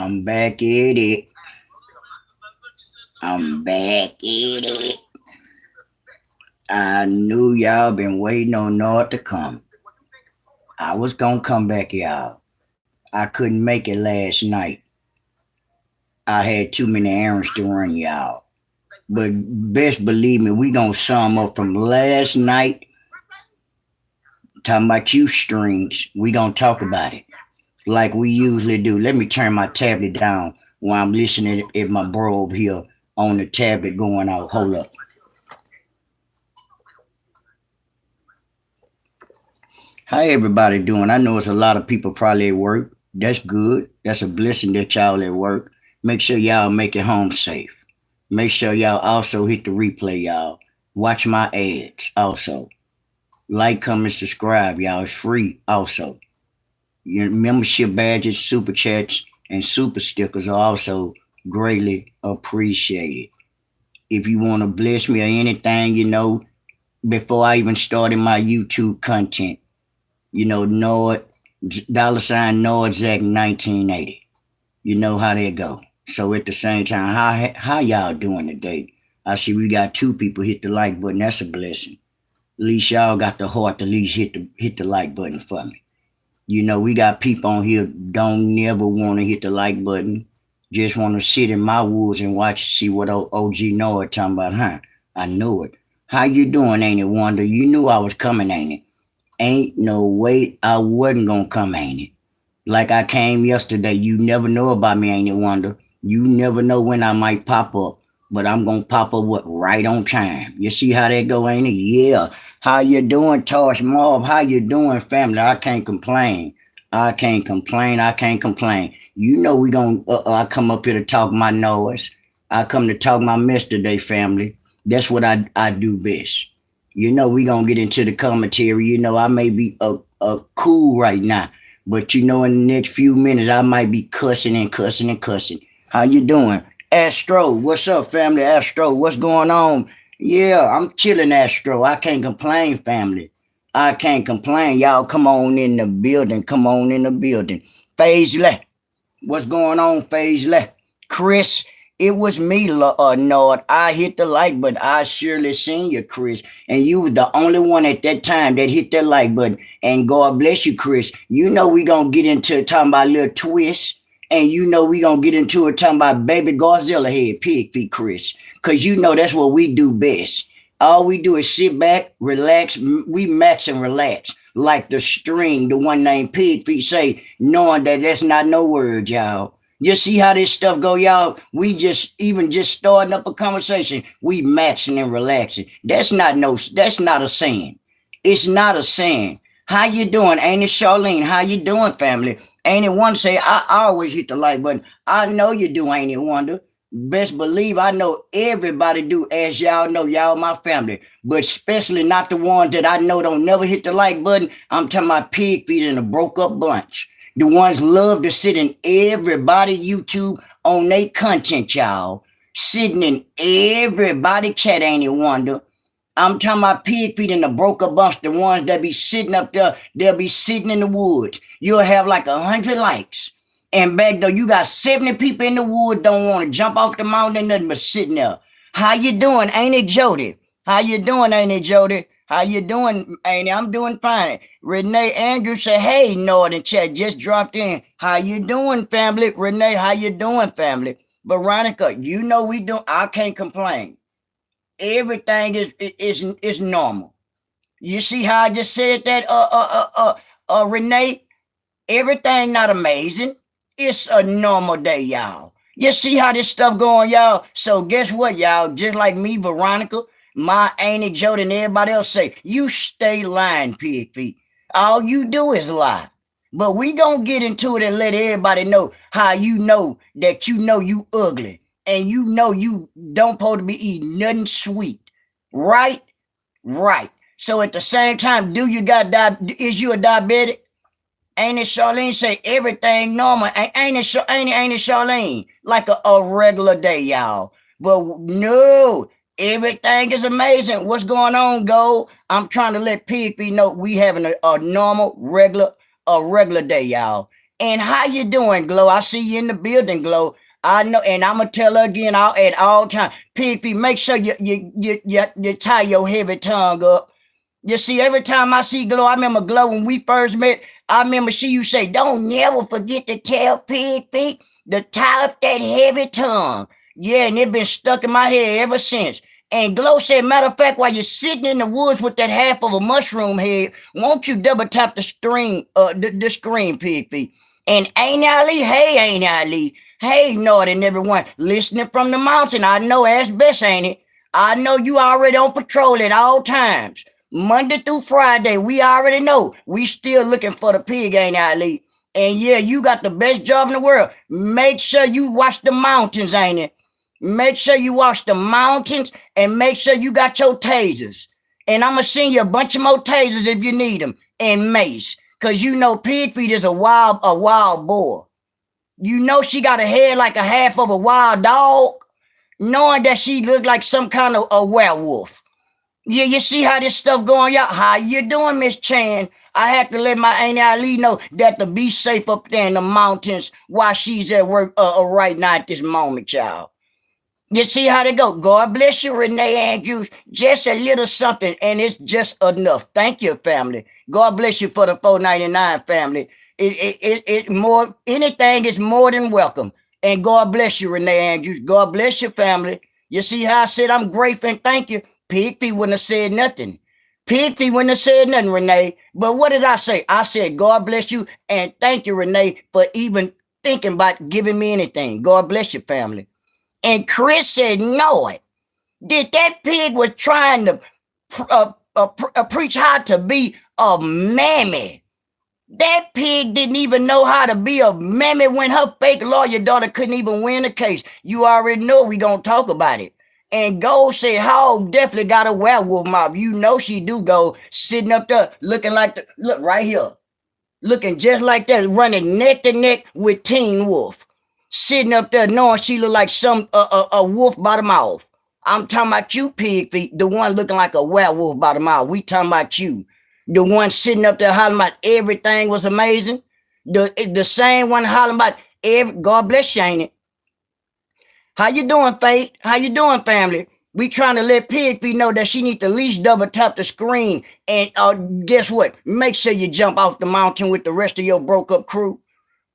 I'm back at it. I'm back at it. I knew y'all been waiting on Nord to come. I was gonna come back, y'all. I couldn't make it last night. I had too many errands to run, y'all. But best believe me, we gonna sum up from last night. Talking about you strings. We gonna talk about it like we usually do. Let me turn my tablet down while I'm listening at my bro over here on the tablet going out. Hold up. How everybody doing? I know it's a lot of people probably at work. That's good. That's a blessing that y'all at work. Make sure y'all make it home safe. Make sure y'all also hit the replay, y'all. Watch my ads also. Like, comment, subscribe, y'all. It's free also. Your membership badges, super chats, and super stickers are also greatly appreciated. If you want to bless me or anything, before I even started my YouTube content, Nord $sign $1980. You know how they go. So at the same time, how y'all doing today? I see we got two people hit the like button. That's a blessing. At least y'all got the heart to at least hit the like button for me. We got people on here don't never want to hit the like button. Just want to sit in my woods and watch see what OG Nord talking about, huh? I know it. How you doing, ain't it, Wonder? You knew I was coming, ain't it? Ain't no way I wasn't gonna come, ain't it? Like I came yesterday. You never know about me, ain't it, Wonder? You never know when I might pop up, but I'm gonna pop up what right on time. You see how that go, ain't it? Yeah. How you doing, Tosh Mob? How you doing, family? I can't complain. I can't complain. I can't complain. You know we gonna. I come up here to talk my noise. I come to talk my mess today, family. That's what I do best. We gonna get into the commentary. I may be a cool right now, but in the next few minutes I might be cussing and cussing and cussing. How you doing? Astro, what's up, family? Astro, what's going on? Yeah, I'm chilling, Astro. I can't complain, family. I can't complain. Y'all come on in the building. Come on in the building. Faisley, what's going on, Faisley? Chris, it was me, Nord. I hit the like button. I surely seen you, Chris. And you was the only one at that time that hit that like button. And God bless you, Chris. We gonna get into talking about a little twist. And we gonna get into it talking about baby Godzilla head, pig feet, Chris. Cause that's what we do best. All we do is sit back, relax. We max and relax. Like the string, the one named Pig Feet say, knowing that that's not no word, y'all. You see how this stuff go, y'all? We just starting up a conversation. We maxing and relaxing. That's not a saying. It's not a saying. How you doing? Ain't it Charlene? How you doing, family? Ain't it one say, I always hit the like button. I know you do, ain't it, Wonder? Best believe I know everybody do, as y'all know, y'all my family. But especially not the ones that I know don't never hit the like button. I'm talking about pig feet in a broke up bunch. The ones love to sit in everybody YouTube on their content, y'all. Sitting in everybody chat, ain't it, Wonder? I'm talking about pig feet in the broke up bunch, the ones that be sitting up there, they'll be sitting in the woods. You'll have like 100 likes. And back though, you got 70 people in the woods don't want to jump off the mountain, nothing but sitting there. How you doing, ain't it, Jody? How you doing, ain't it, Jody? How you doing, ain't it? I'm doing fine. Renee Andrews said, hey, Northern Chat, just dropped in. How you doing, family? Renee, how you doing, family? Veronica, we do. I can't complain. Everything is normal. You see how I just said that, Renee? Everything not amazing. It's a normal day, y'all. You see how this stuff going, y'all? So guess what, y'all? Just like me, Veronica, my Auntie Jody, and everybody else say, you stay lying, pig feet. All you do is lie. But we gonna get into it and let everybody know how you know that you ugly. And you don't supposed to be eating nothing sweet. Right? Right. So at the same time, is you a diabetic? Ain't it Charlene say everything normal? Ain't it Charlene? Like a regular day, y'all. But no, everything is amazing. What's going on, Gold? I'm trying to let people know we having a normal, regular day, y'all. And how you doing, Glow? I see you in the building, Glow. I know, and I'm gonna tell her again at all times. Pigfeet, make sure you tie your heavy tongue up. You see, every time I see Glow, I remember Glow when we first met. I remember she used to say, "Don't never forget to tell Pigfeet to tie up that heavy tongue." Yeah, and it been stuck in my head ever since. And Glow said, matter of fact, while you're sitting in the woods with that half of a mushroom head, won't you double tap the screen, the screen, Pigfeet? And Ain't Ali, hey, Ain't Ali, hey, Northern everyone, listening from the mountain. I know that's best, ain't it? I know you already on patrol at all times. Monday through Friday, we already know we still looking for the pig, ain't Ali? And yeah, you got the best job in the world. Make sure you watch the mountains, ain't it? Make sure you watch the mountains and make sure you got your tasers. And I'm gonna send you a bunch of more tasers if you need them and mace. Cause you know Pigfeet is a wild boar. You know she got a head like a half of a wild dog, knowing that she looked like some kind of a werewolf. Yeah, you see how this stuff going, y'all? How you doing, Miss Chan? I had to let my Aunt Ali know that to be safe up there in the mountains while she's at work right now at this moment, y'all. You see how they go. God bless you, Renee Andrews. Just a little something, and it's just enough. Thank you, family. God bless you for the 499 family. It more anything is more than welcome. And God bless you, Renee Andrews. God bless your family. You see how I said I'm grateful and thank you. Pigfeet wouldn't have said nothing. Pigfeet wouldn't have said nothing, Renee. But what did I say? I said, God bless you and thank you, Renee, for even thinking about giving me anything. God bless your family. And Chris said, no, it. Did that pig was trying to preach how to be a mammy. That pig didn't even know how to be a mammy when her fake lawyer daughter couldn't even win the case. You already know we gonna talk about it. And Gold said, Hog definitely got a werewolf mob. You know she do, Gold, sitting up there looking like look right here. Looking just like that, running neck to neck with Teen Wolf. Sitting up there knowing she look like some a wolf by the mouth. I'm talking about you, Pigfeet, the one looking like a werewolf by the mouth. We talking about you. The one sitting up there hollering about everything was amazing. The same one hollering about God bless you, ain't it? How you doing, Faith? How you doing, family? We trying to let Pigfeet know that she need to at least double tap the screen and guess what? Make sure you jump off the mountain with the rest of your broke up crew.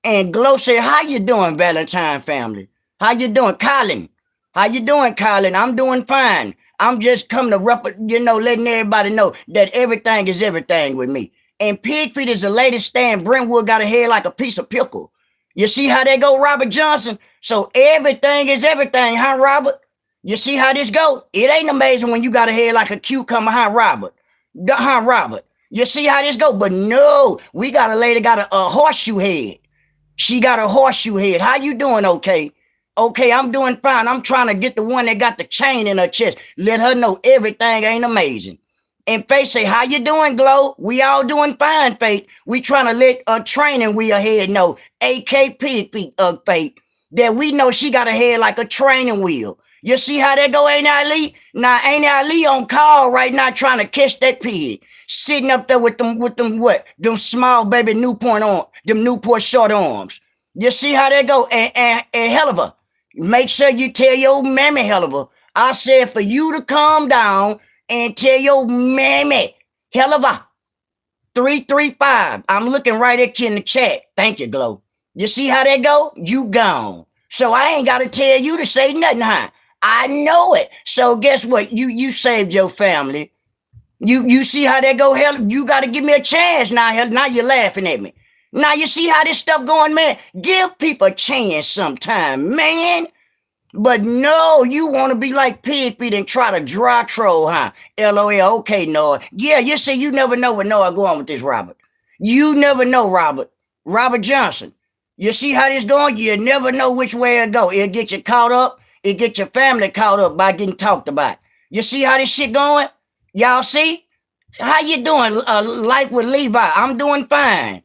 And Glow said, how you doing, Valentine family? How you doing, Colin? How you doing, Colin? I'm doing fine. I'm just coming to letting everybody know that everything is everything with me. And Pigfeet is the latest stand. Brentwood got a head like a piece of pickle. You see how they go, Robert Johnson? So everything is everything, huh, Robert? You see how this go? It ain't amazing when you got a head like a cucumber, huh, Robert? Huh, Robert? You see how this go? But no, we got a lady got a horseshoe head. She got a horseshoe head. How you doing, okay? Okay, I'm doing fine. I'm trying to get the one that got the chain in her chest. Let her know everything ain't amazing. And Faith say, how you doing, Glow? We all doing fine, Faith. We trying to let a training wheel head know, AKP, Faith, that we know she got a head like a training wheel. You see how that go, Ain't Ali? Now, Ain't Ali on call right now trying to catch that pig. Sitting up there with them what? Them small baby Newport on, them Newport short arms. You see how that go? And hell of a, make sure you tell your mammy, hell of a, I said for you to calm down and tell your mammy, hell of a, 335. I'm looking right at you in the chat. Thank you, Glow. You see how that go? You gone. So I ain't got to tell you to say nothing, huh? I know it. So guess what? You saved your family. You see how that go? Hell, you got to give me a chance now. Hell, now you're laughing at me. Now you see how this stuff going, man? Give people a chance sometime, man. But no, you want to be like Pigfeet and try to dry troll, huh? LOL. Okay, Noah. Yeah, you see, you never know what Noah going with this, Robert. You never know, Robert. Robert Johnson. You see how this going? You never know which way it go. It'll get you caught up. It'll get your family caught up by getting talked about. You see how this shit going? Y'all see? How you doing? Life with Levi. I'm doing fine.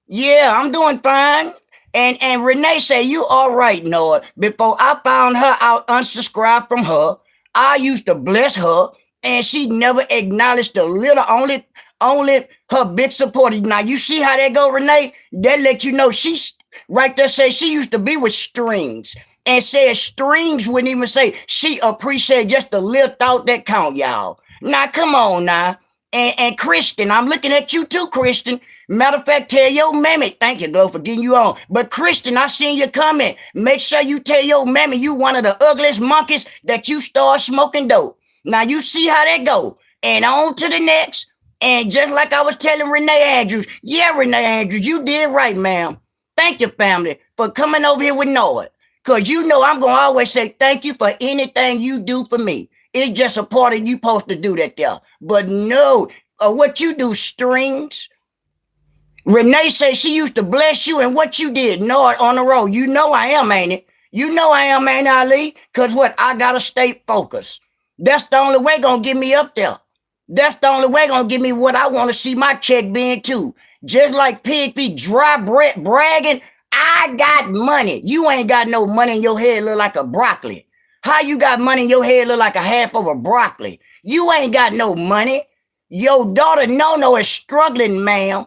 Yeah, I'm doing fine. And Renee say, you all right, Noah. Before I found her out unsubscribed from her, I used to bless her, and she never acknowledged the little only Her big supporter. Now you see how that go, Renee? That let you know she's right there. Say she used to be with Strings, and said Strings wouldn't even say she appreciate just the little thought that count, y'all. Now come on now. And Christian, I'm looking at you too, Christian. Matter of fact, tell your mammy, thank you, Glo, for getting you on. But Christian, I seen your comment. Make sure you tell your mammy you one of the ugliest monkeys that you start smoking dope. Now you see how that go. And on to the next. And just like I was telling Renee Andrews, yeah, Renee Andrews, you did right, ma'am. Thank you, family, for coming over here with Noah. Because you know I'm going to always say thank you for anything you do for me. It's just a part of you supposed to do that there. But no, what you do, Strings. Renee says she used to bless you and what you did, Nord on the road. You know I am, ain't it? You know I am, ain't I, Ali? Because what? I got to stay focused. That's the only way going to get me up there. That's the only way going to give me what I want to see my check being too. Just like Pigfeet dry bread bragging, I got money. You ain't got no money in your head look like a broccoli. How you got money in your head look like a half of a broccoli? You ain't got no money. Your daughter No is struggling, ma'am.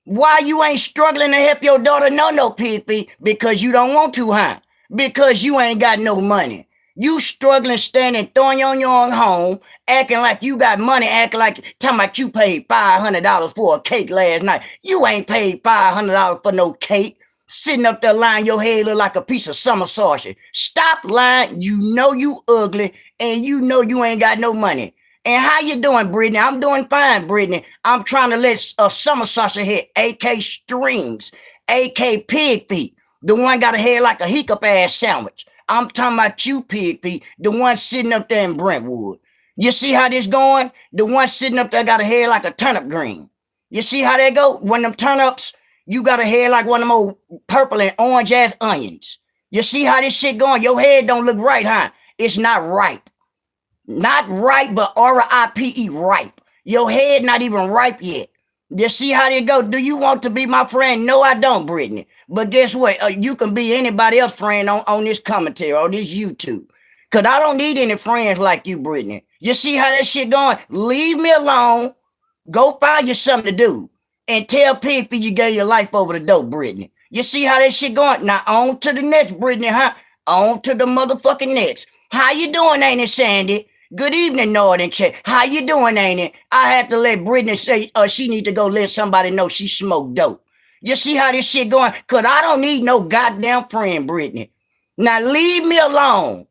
Why you ain't struggling to help your daughter No, Pigfeet? Because you don't want to, huh? Because you ain't got no money. You struggling, standing, throwing on your own home, acting like you got money, acting like talking about you paid $500 for a cake last night. You ain't paid $500 for no cake. Sitting up there lying, your head look like a piece of summer sausage. Stop lying. You know you ugly, and you know you ain't got no money. And how you doing, Brittany? I'm doing fine, Brittany. I'm trying to let a summer sausage hit, AK Strings, AK Pigfeet. The one got a head like a hiccup ass sandwich. I'm talking about you, Pigfeet, the one sitting up there in Brentwood. You see how this going? The one sitting up there got a head like a turnip green. You see how they go? One of them turnips, you got a head like one of them old purple and orange ass onions. You see how this shit going? Your head don't look right, huh? It's not ripe. Not ripe, but R-I-P-E, ripe. Your head not even ripe yet. You see how they go? Do you want to be my friend? No, I don't, Brittany. But guess what? You can be anybody else's friend on this commentary, on this YouTube. Because I don't need any friends like you, Brittany. You see how that shit going? Leave me alone. Go find you something to do. And tell Pigfeet you gave your life over the dope, Brittany. You see how that shit going? Now on to the next, Brittany, huh? On to the motherfucking next. How you doing, ain't it, Sandy? Good evening, Northern Check. How you doing, ain't it? I had to let Brittany say she need to go let somebody know she smoked dope. You see how this shit going? Because I don't need no goddamn friend, Brittany. Now leave me alone.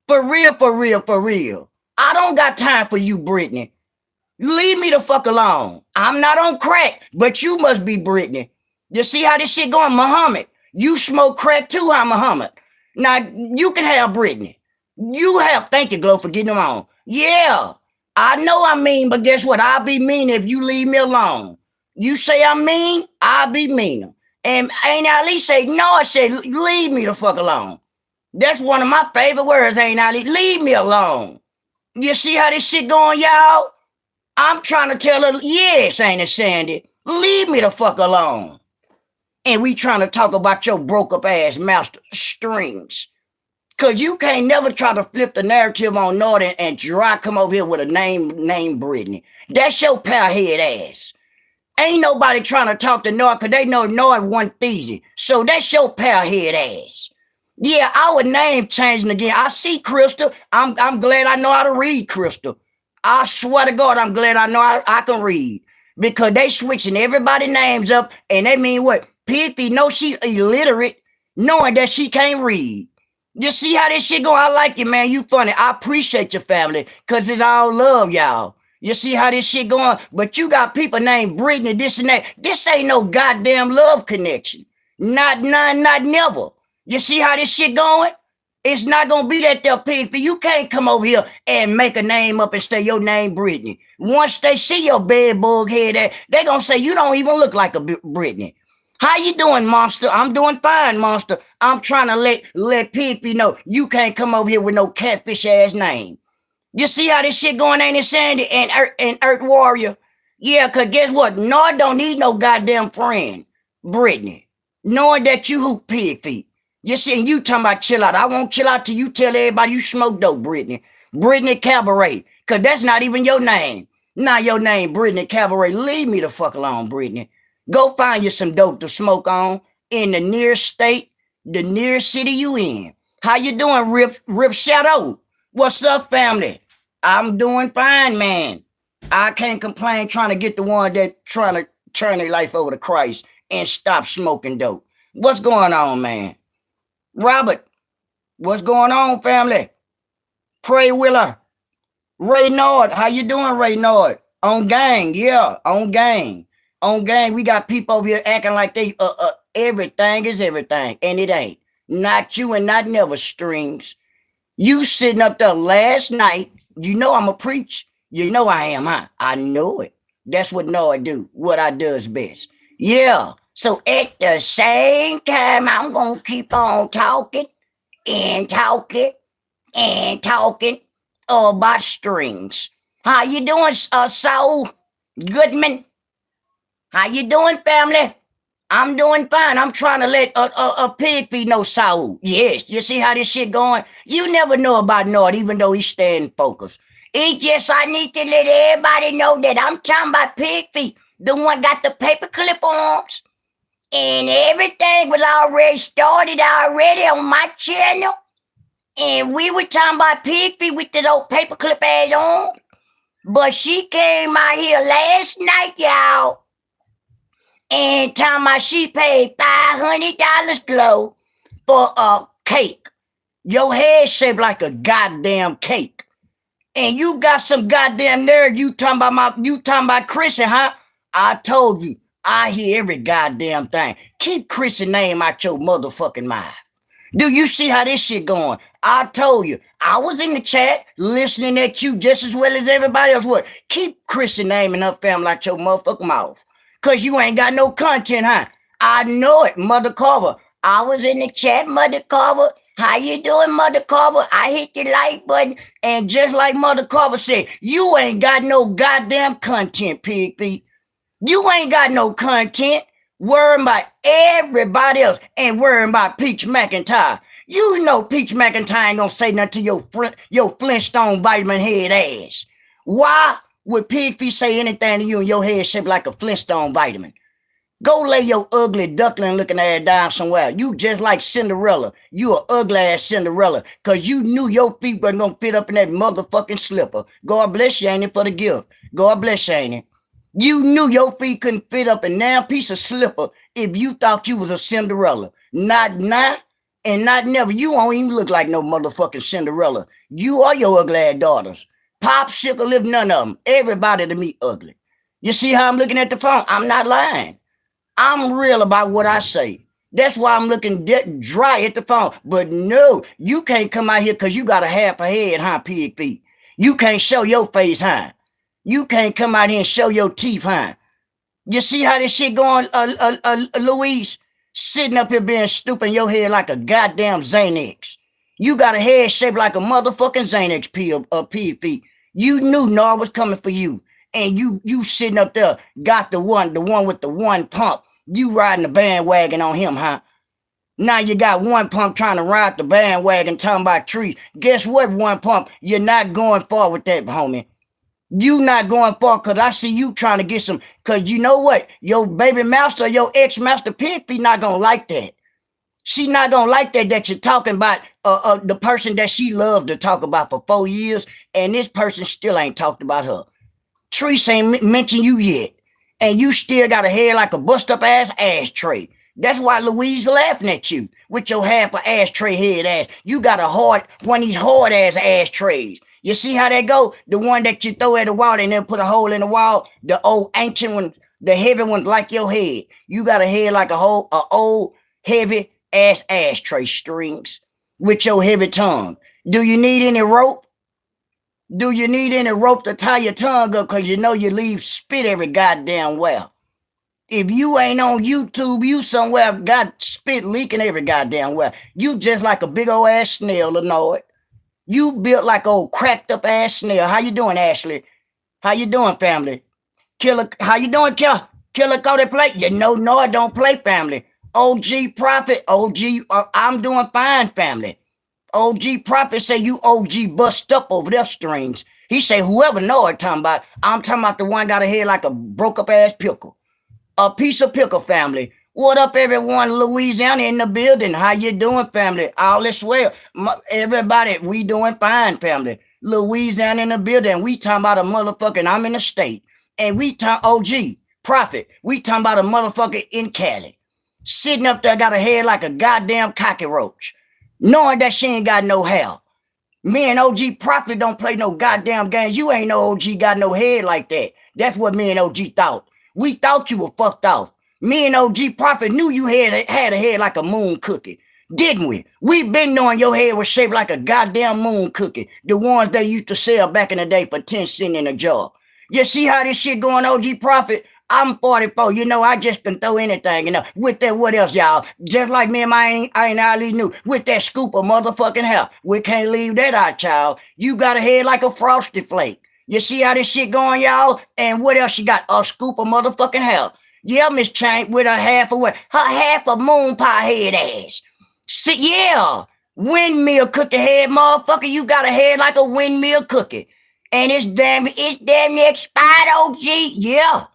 For real, for real, for real. I don't got time for you, Brittany. Leave me the fuck alone. I'm not on crack, but you must be Brittany. You see how this shit going? Muhammad, you smoke crack too, huh, Muhammad? Now, you can have Brittany. You have, thank you, Glo, for getting them on. Yeah, I know I'm mean, but guess what? I'll be mean if you leave me alone. You say I'm mean, I'll be meaner. And Ain't Ali say, no, I say, leave me the fuck alone. That's one of my favorite words, Ain't Ali. Leave me alone. You see how this shit going, y'all? I'm trying to tell her, yes, ain't it, Sandy? Leave me the fuck alone. And we trying to talk about your broke up ass master Strings. Cause you can't never try to flip the narrative on Northern and try come over here with a name Brittany. That's your pal head ass. Ain't nobody trying to talk to North because they know North wasn't easy. So that's your pal head ass. Yeah, our name changing again. I see Crystal. I'm glad I know how to read, Crystal. I swear to God, I'm glad I know I can read. Because they switching everybody names up and they mean what? Pigfeet know she's illiterate, knowing that she can't read. You see how this shit go? I like you, man. You funny. I appreciate your family because it's all love, y'all. You see how this shit going? But you got people named Brittany, this and that. This ain't no goddamn love connection. Not none, not never. You see how this shit going? It's not going to be that there, Pigfeet. You can't come over here and make a name up and say your name Brittany. Once they see your bed bug head, they going to say you don't even look like a Brittany. How you doing, Monster? I'm doing fine, Monster. I'm trying to let Pigfeet know you can't come over here with no catfish ass name. You see how this shit going, ain't it, Sandy and Earth Warrior? Yeah, cause guess what? Nor don't need no goddamn friend, Brittany. Knowing that you hoop Pigfeet. You see, and you talking about chill out. I won't chill out till you tell everybody you smoke dope, Brittany. Brittany Cabaret, cause that's not even your name. Now your name Brittany Cabaret. Leave me the fuck alone, Brittany. Go find you some dope to smoke on in the nearest state, the nearest city you in. How you doing, Rip Shadow? What's up, family? I'm doing fine, man. I can't complain trying to get the one that trying to turn their life over to Christ and stop smoking dope. What's going on, man? Robert, what's going on, family? Pray Willer. Ray Nord, how you doing, Ray Nord? On gang, yeah, on gang. On gang, we got people over here acting like they everything is everything, and it ain't. Not you and not never strings. You sitting up there last night, you know I'm a preach. You know I am, huh? I know it. That's what Nord do, what I does best. Yeah. So at the same time, I'm gonna keep on talking and talking and talking about strings. How you doing, Saul Goodman? How you doing, family? I'm doing fine. I'm trying to let a Pigfeet know Saul. Yes, you see how this shit going? You never know about Nord, even though he's staying focused. It just, I need to let everybody know that I'm talking about Pigfeet. The one got the paperclip arms. And everything was already started already on my channel. And we were talking about Pigfeet with this old paperclip ass on. But she came out here last night, y'all. And talking about she paid $500 glow for a cake. Your head shaped like a goddamn cake. And you got some goddamn nerve. You talking about Christian, huh? I told you, I hear every goddamn thing. Keep Christian name out your motherfucking mouth. Do you see how this shit going? I told you, I was in the chat listening at you just as well as everybody else would. Keep Christian name and her family out your motherfucking mouth. Cause you ain't got no content, huh? I know it, Mother Carver. I was in the chat, Mother Carver. How you doing, Mother Carver? I hit the like button, and just like Mother Carver said, you ain't got no goddamn content, Pigfeet. You ain't got no content. Worrying about everybody else and worrying about Peach McIntyre. You know Peach McIntyre ain't gonna say nothing to your Flintstone vitamin head ass. Why would Pigfeet say anything to you and your head shaped like a Flintstone vitamin? Go lay your ugly duckling looking ass down somewhere. You just like Cinderella. You a ugly ass Cinderella. Cause you knew your feet weren't gonna fit up in that motherfucking slipper. God bless you, ain't it, for the gift. God bless you, ain't it. You knew your feet couldn't fit up a damn piece of slipper if you thought you was a Cinderella. Not now and not never. You won't even look like no motherfucking Cinderella. You are your ugly ass daughters. Popsicle lip, none of them. Everybody to me ugly. You see how I'm looking at the phone? I'm not lying. I'm real about what I say. That's why I'm looking dry at the phone. But no, you can't come out here because you got a half a head, huh, Pigfeet? You can't show your face, huh? You can't come out here and show your teeth, huh? You see how this shit going, Louise? Sitting up here being stupid in your head like a goddamn Xanax. You got a head shaped like a motherfucking Xanax Pigfeet. You knew Nor was coming for you. And you sitting up there, got the one with the one pump. You riding the bandwagon on him, huh? Now you got one pump trying to ride the bandwagon talking about trees. Guess what, one pump? You're not going far with that, homie. You not going far because I see you trying to get some, because you know what? Your baby master, your ex-master Pigfeet not going to like that. She not going to like that you're talking about the person that she loved to talk about for 4 years, and this person still ain't talked about her. Treese ain't mentioned you yet, and you still got a head like a bust-up ass ashtray. That's why Louise laughing at you with your half a ashtray head ass. You got a one of these hard ass ashtrays. You see how that go? The one that you throw at the wall and then put a hole in the wall. The old ancient one, the heavy one like your head. You got a head like a old heavy ass ashtray strings with your heavy tongue. Do you need any rope? Do you need any rope to tie your tongue up? Because you know you leave spit every goddamn well. If you ain't on YouTube, you somewhere got spit leaking every goddamn well. You just like a big old ass snail, Lenoid. You built like old cracked up ass snail. How you doing, Ashley? How you doing, family? Killer, how you doing, Killer? Killer Cody play? You know, no, I don't play, family. OG Prophet, I'm doing fine, family. OG Prophet say you OG bust up over their strings. He say, whoever know what I'm talking about the one got a head like a broke up ass pickle. A piece of pickle, family. What up, everyone? Louisiana in the building. How you doing, family? All is well. Everybody, we doing fine, family. Louisiana in the building. We talking about a motherfucking, I'm in the state. And we talk OG, Prophet. We talking about a motherfucker in Cali. Sitting up there, got a head like a goddamn cockroach. Knowing that she ain't got no hair. Me and OG Prophet don't play no goddamn games. You ain't no OG got no head like that. That's what me and OG thought. We thought you were fucked off. Me and OG Prophet knew you had a head like a moon cookie. Didn't we? We been knowing your head was shaped like a goddamn moon cookie. The ones they used to sell back in the day for 10 cents in a jar. You see how this shit going, OG Prophet? I'm 44. You know, I just can throw anything. You know, with that, what else, y'all? Just like me and my Ain't Ali knew. With that scoop of motherfucking hair. We can't leave that out, y'all. You got a head like a frosty flake. You see how this shit going, y'all? And what else she got? A scoop of motherfucking hair. Yeah, Miss Chain, with her half of what? Her half a moon pie head ass. See, yeah. Windmill cookie head, motherfucker. You got a head like a windmill cookie. And it's damn expired, OG. Yeah.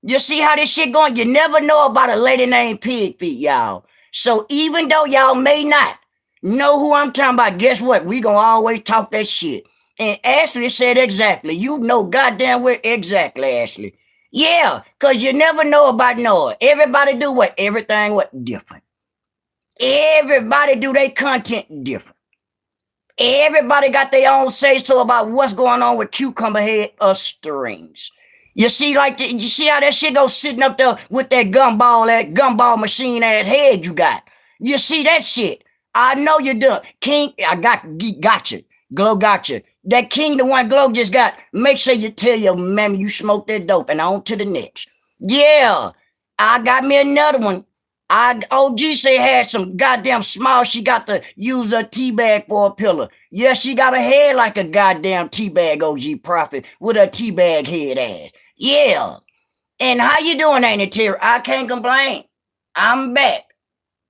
You see how this shit going? You never know about a lady named Pigfeet, y'all. So even though y'all may not know who I'm talking about, guess what? We gonna always talk that shit. And Ashley said exactly. You know goddamn well exactly, Ashley. Yeah, because you never know about Noah. Everybody do what? Everything what? Different. Everybody do their content different. Everybody got their own say-so about what's going on with cucumber head or strings. You see, you see how that shit goes sitting up there with that gumball machine ass head you got. You see that shit? I know you do. King, I got you. Glow got you. That King, the one Glow just got. Make sure you tell your mammy you smoke that dope and on to the next. Yeah, I got me another one. OG say had some goddamn small. She got to use a tea bag for a pillow. Yeah, she got a head like a goddamn tea bag, OG Prophet, with a tea bag head ass. Yeah. And how you doing, Ain't it, Terry? I can't complain. I'm back.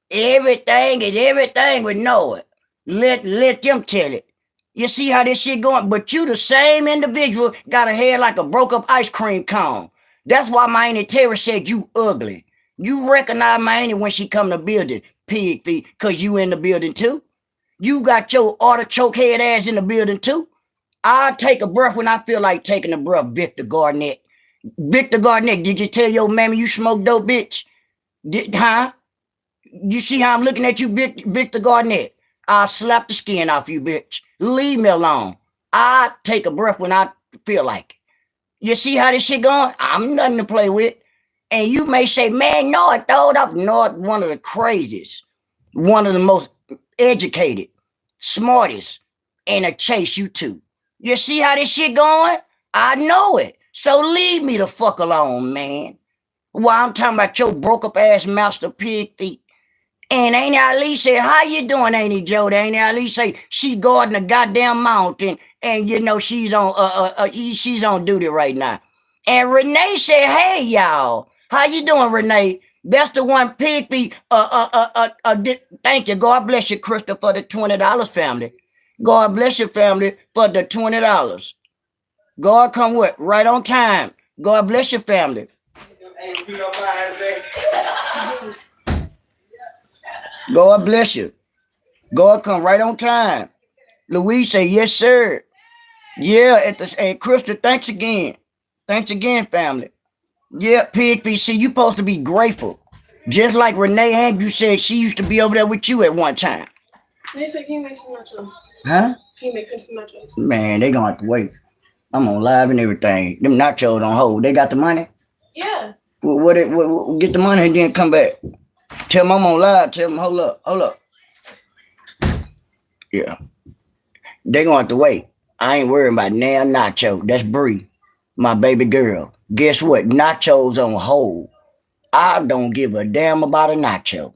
Everything is everything with Noah. Let them tell it. You see how this shit going? But you the same individual got a head like a broke up ice cream cone. That's why my Auntie Terry said you ugly. You recognize my auntie when she come to the building, Pigfeet, because you in the building too. You got your artichoke head ass in the building too. I'll take a breath when I feel like taking a breath, Victor Garnett. Victor Garnett, did you tell your mammy you smoke dope, bitch? Huh? You see how I'm looking at you, Victor Garnett? I'll slap the skin off you, bitch. Leave me alone. I take a breath when I feel like it. You see how this shit going? I'm nothing to play with. And you may say, man, Noah throwed up. Noah, one of the craziest, one of the most educated, smartest, and a chase you too. You see how this shit going? I know it. So leave me the fuck alone, man. While I'm talking about your broke up ass master Pigfeet. And Auntie Ali said, how you doing, Auntie Joe? Auntie Ali say she guarding a goddamn mountain, and you know she's on duty right now. And Renee said, hey y'all, how you doing, Renee? That's the one Pigfeet. Thank you. God bless you, Crystal, for the $20, family. God bless your family for the $20. God come with right on time. God bless your family. God bless you. God come right on time. Louise say, yes, sir. Yeah, and Crystal, thanks again. Thanks again, family. Yeah, Pigfeet, see, you supposed to be grateful. Just like Renee Andrews said she used to be over there with you at one time. They said, can you make some nachos? Huh? Can you make some nachos? Man, they gonna have to wait. I'm on live and everything. Them nachos on hold. They got the money? Yeah. What, get the money and then come back. Tell them I'm on live. Tell them, hold up. Yeah. They gonna have to wait. I ain't worried about now nacho. That's Bree, my baby girl. Guess what? Nachos on hold. I don't give a damn about a nacho.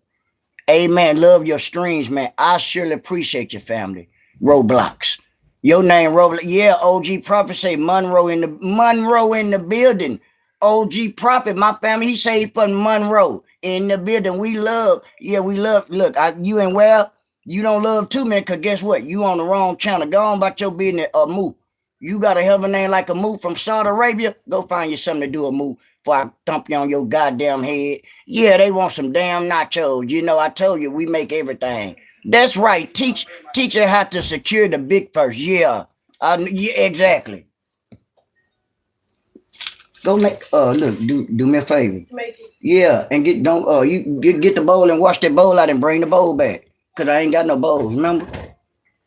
Amen. Love your streams, man. I surely appreciate your family. Roblox. Your name, Roblox. Yeah, OG Prophet say Monroe in the building. OG Prophet, my family, he say he from Monroe in the building. We love. Look, you ain't well. You don't love too, man, because guess what? You on the wrong channel. Go on about your business or move. You got a hell of a name like a move from Saudi Arabia? Go find you something to do a move before I thump you on your goddamn head. Yeah, they want some damn nachos. You know, I told you we make everything. That's right. Teach her how to secure the big first. Yeah. Yeah, exactly. Go make look, do me a favor. Make it. Yeah, and get the bowl and wash that bowl out and bring the bowl back. Cause I ain't got no bowls, remember?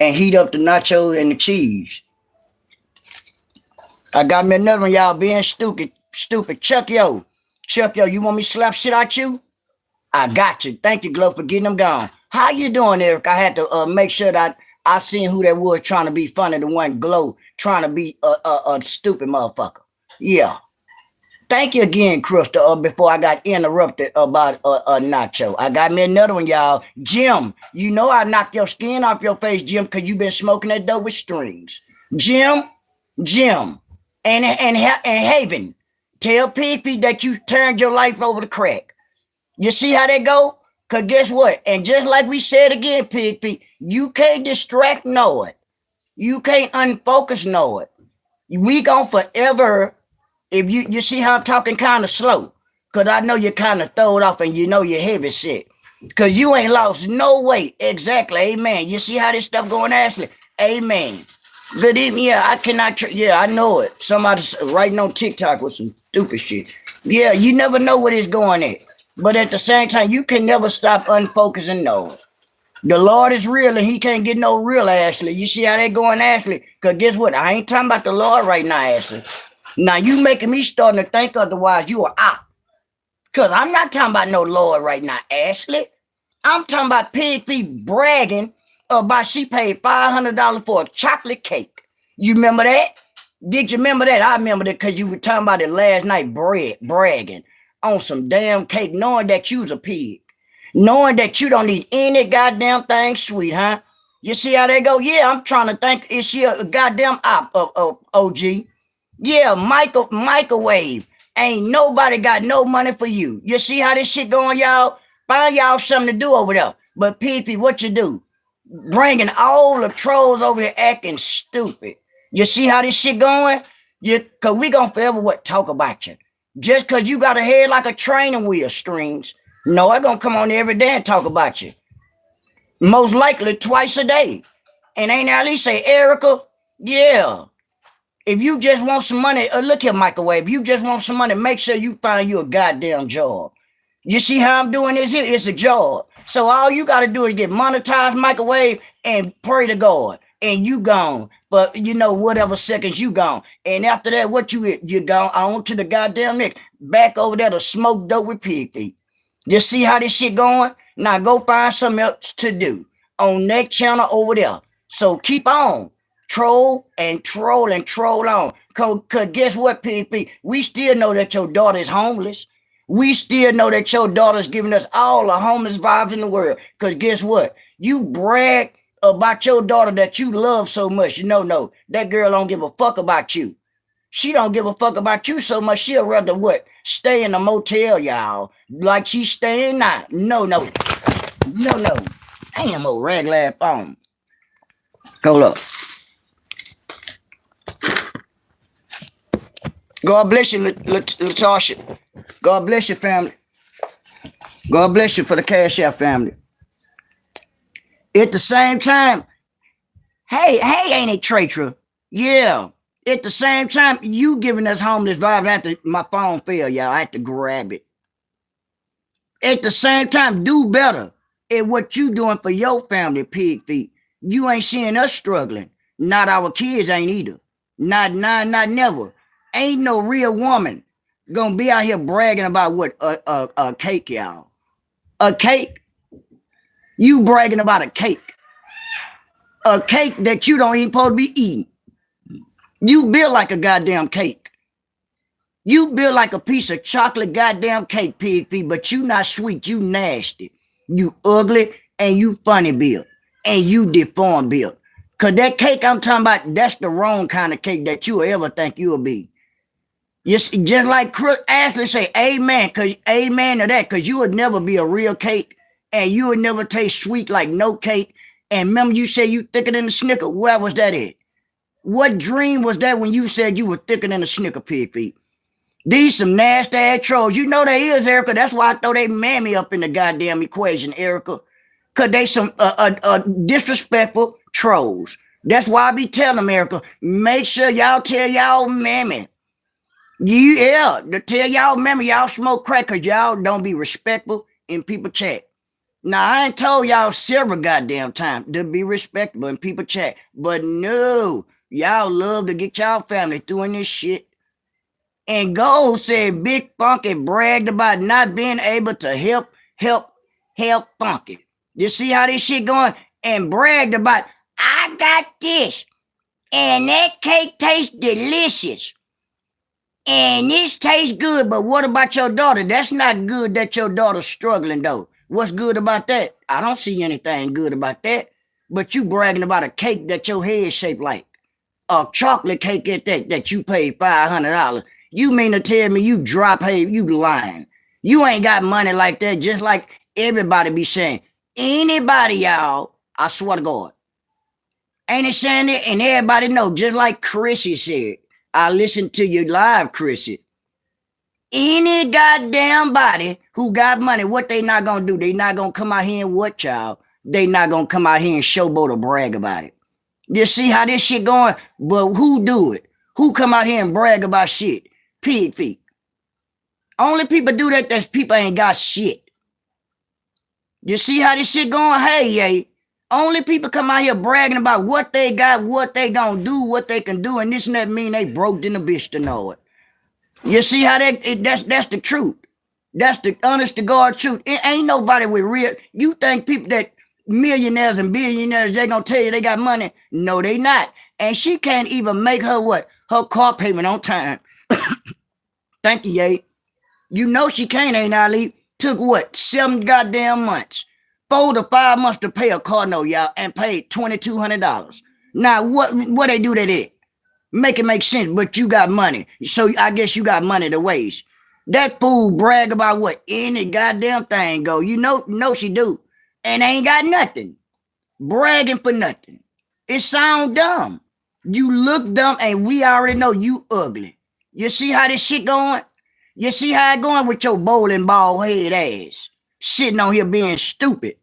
And heat up the nachos and the cheese. I got me another one, y'all being stupid. Stupid. Chuck yo, you want me to slap shit out you? I got you. Thank you, Glow, for getting them gone. How you doing, Eric? I had to make sure that I seen who that was trying to be funny. The one Glow trying to be a stupid motherfucker. Yeah. Thank you again, Crystal, before I got interrupted about a nacho. I got me another one, y'all. Jim, you know I knocked your skin off your face, Jim, because you been smoking that dope with strings. Jim, and Haven, tell Pigfeet that you turned your life over to crack. You see how that go? Because guess what? And just like we said again, Pigfeet, you can't distract no it. You can't unfocus no it. We gon' forever. If you see how I'm talking kind of slow, because I know you're kind of throwed off and you know you're heavy sick. Because you ain't lost no weight. Exactly. Amen. You see how this stuff going, Ashley? Amen. Good evening. Yeah, I cannot. Yeah, I know it. Somebody's writing on TikTok with some stupid shit. Yeah, you never know what it's going at. But at the same time, you can never stop unfocusing. No. The Lord is real and he can't get no real, Ashley. You see how they going, Ashley? Because guess what? I ain't talking about the Lord right now, Ashley. Now you making me starting to think otherwise you are out. Because I'm not talking about no Lord right now, Ashley. I'm talking about Pigfeet bragging about she paid $500 for a chocolate cake. You remember that? Did you remember that? I remember that because you were talking about it last night, bragging on some damn cake, knowing that you's a pig. Knowing that you don't need any goddamn thing sweet, huh? You see how they go? Yeah, I'm trying to think, is she a goddamn OG? Yeah, microwave. Ain't nobody got no money for you. You see how this shit going, y'all? Find y'all something to do over there. But Pigfeet, what you do? Bringing all the trolls over here acting stupid. You see how this shit going? Cause we gonna forever talk about you. Just cause you got a head like a training wheel, Strings. No, I gonna come on every day and talk about you. Most likely twice a day. And ain't at least say, Erica, yeah. If you just want some money, look here, microwave. If you just want some money, make sure you find you a goddamn job. You see how I'm doing this here? It's a job. So all you got to do is get monetized, microwave, and pray to God. And you gone. But you know, whatever seconds you gone. And after that, what you gone on to the goddamn neck. Back over there to smoke dope with Pigfeet. You see how this shit going? Now go find something else to do on that channel over there. So keep on. Troll and troll and troll on. Cause guess what, Pigfeet? We still know that your daughter is homeless. We still know that your daughter's giving us all the homeless vibes in the world. Cause guess what? You brag about your daughter that you love so much. No, that girl don't give a fuck about you. She don't give a fuck about you so much. She'll rather what? Stay in a motel, y'all. Like she's staying now. No. Ain't no more regular phone. Go up. God bless you, Latasha. God bless your family. God bless you for the Cash App family. At the same time, hey, ain't it Tratra? Yeah. At the same time, you giving us homeless vibes after my phone fell, y'all. I had to grab it. At the same time, do better at what you doing for your family, Pigfeet. You ain't seeing us struggling. Not our kids ain't either. Not never. Ain't no real woman gonna be out here bragging about what a cake, y'all. A cake. You bragging about a cake. A cake that you don't even supposed to be eating. You build like a goddamn cake. You build like a piece of chocolate goddamn cake, Pigfeet, but you not sweet, you nasty. You ugly and you funny built. And you deformed built. Cause that cake I'm talking about, that's the wrong kind of cake that you will ever think you'll be. Just like Ashley say, amen, cause amen to that, cause you would never be a real cake, and you would never taste sweet like no cake. And remember, you say you thicker than a Snicker. Where was that at? What dream was that when you said you were thicker than a snicker pig feet? These some nasty ass trolls. You know they is, Erica. That's why I throw they mammy up in the goddamn equation, Erica. Cause they some disrespectful trolls. That's why I be telling them, Erica, make sure y'all tell y'all mammy. Yeah, to tell y'all mammy y'all smoke crack cause y'all don't be respectful in people chat. Now I ain't told y'all several goddamn times to be respectable in people chat. But no, y'all love to get y'all family doing this shit. And Gold said Big Funky bragged about not being able to help Funky. You see how this shit going? And bragged about, I got this. And that cake tastes delicious. And this tastes good. But what about your daughter? That's not good that your daughter's struggling though. What's good about that? I don't see anything good about that. But you bragging about a cake that your head shaped like. A chocolate cake at that you paid $500. You mean to tell me you drop hay, you lying. You ain't got money like that, just like everybody be saying. Anybody, y'all, I swear to God. Ain't it saying it? And everybody know, just like Chrissy said. I listened to you live, Chrissy. Any goddamn body who got money, what they not gonna do? They not gonna come out here and what, y'all? They not gonna come out here and showboat or brag about it. You see how this shit going? But who do it? Who come out here and brag about shit? Pigfeet. Only people do that that's people ain't got shit. You see how this shit going? Hey, yay. Only people come out here bragging about what they got, what they gonna do, what they can do, and this and that mean they broke than a bitch to know it. You see how that's the truth. That's the honest to God truth. It ain't nobody with real. You think people that millionaires and billionaires, they gonna tell you they got money? No, they not. And she can't even make her what? Her car payment on time. Thank you, Ye. You know she can't, ain't Ali? Took what? 7 goddamn months. 4 to 5 months to pay a car note, y'all, and paid $2,200. Now, what they do to that? Make it make sense, but you got money. So I guess you got money to waste. That fool brag about what any goddamn thing go. You know she do. And ain't got nothing. Bragging for nothing. It sound dumb. You look dumb and we already know you ugly. You see how this shit going? You see how it going with your bowling ball head ass? Sitting on here being stupid.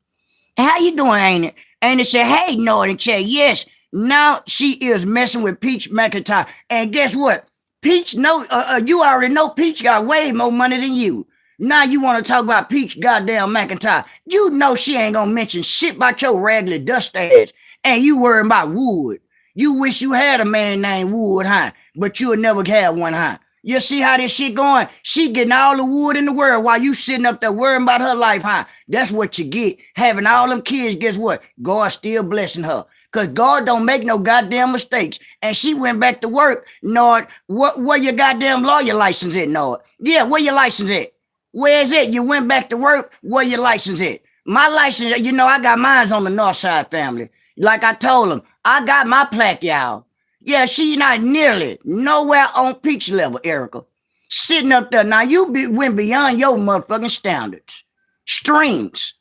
How you doing, ain't it? And it said, hey, Northern Chat, yes. Now she is messing with Peach McIntyre. And guess what? Peach, you already know Peach got way more money than you. Now you want to talk about Peach goddamn McIntyre. You know she ain't gonna mention shit about your raggedy dust ass. And you worrying about Wood. You wish you had a man named Wood, huh? But you'll never have one, huh? You see how this shit going? She getting all the wood in the world while you sitting up there worrying about her life, huh? That's what you get. Having all them kids, guess what? God still blessing her. Because God don't make no goddamn mistakes. And she went back to work. Nord, where your goddamn lawyer license at, Nord? Yeah, where your license at? Where is it? You went back to work. Where your license at? My license, you know, I got mines on the North Side family. Like I told them, I got my plaque, y'all. Yeah, she's not nearly nowhere on Peach level, Erica. Sitting up there. Now, went beyond your motherfucking standards. Strings.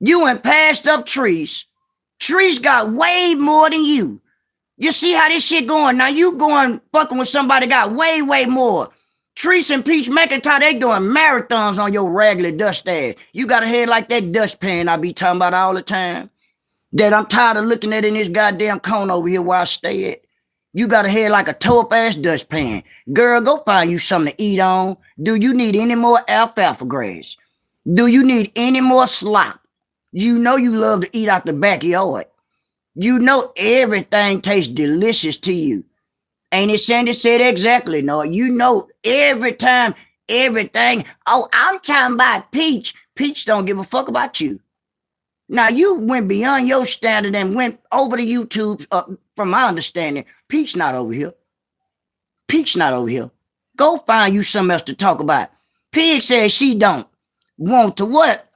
You went past up trees. Trees got way more than you. You see how this shit going? Now, you going fucking with somebody got way, way more. Trees and Peach McIntyre, they doing marathons on your raggedy dust ass. You got a head like that dustpan I be talking about all the time. That I'm tired of looking at in this goddamn cone over here where I stay at. You got a head like a toe-up-ass dustpan. Girl, go find you something to eat on. Do you need any more alfalfa grass? Do you need any more slop? You know you love to eat out the backyard. You know everything tastes delicious to you. Ain't it Sandy said exactly, no? You know every time, everything. Oh, I'm talking about Peach. Peach don't give a fuck about you. Now, you went beyond your standard and went over to YouTube, from my understanding. Peach not over here. Peach not over here. Go find you something else to talk about. Pig says she don't want to what?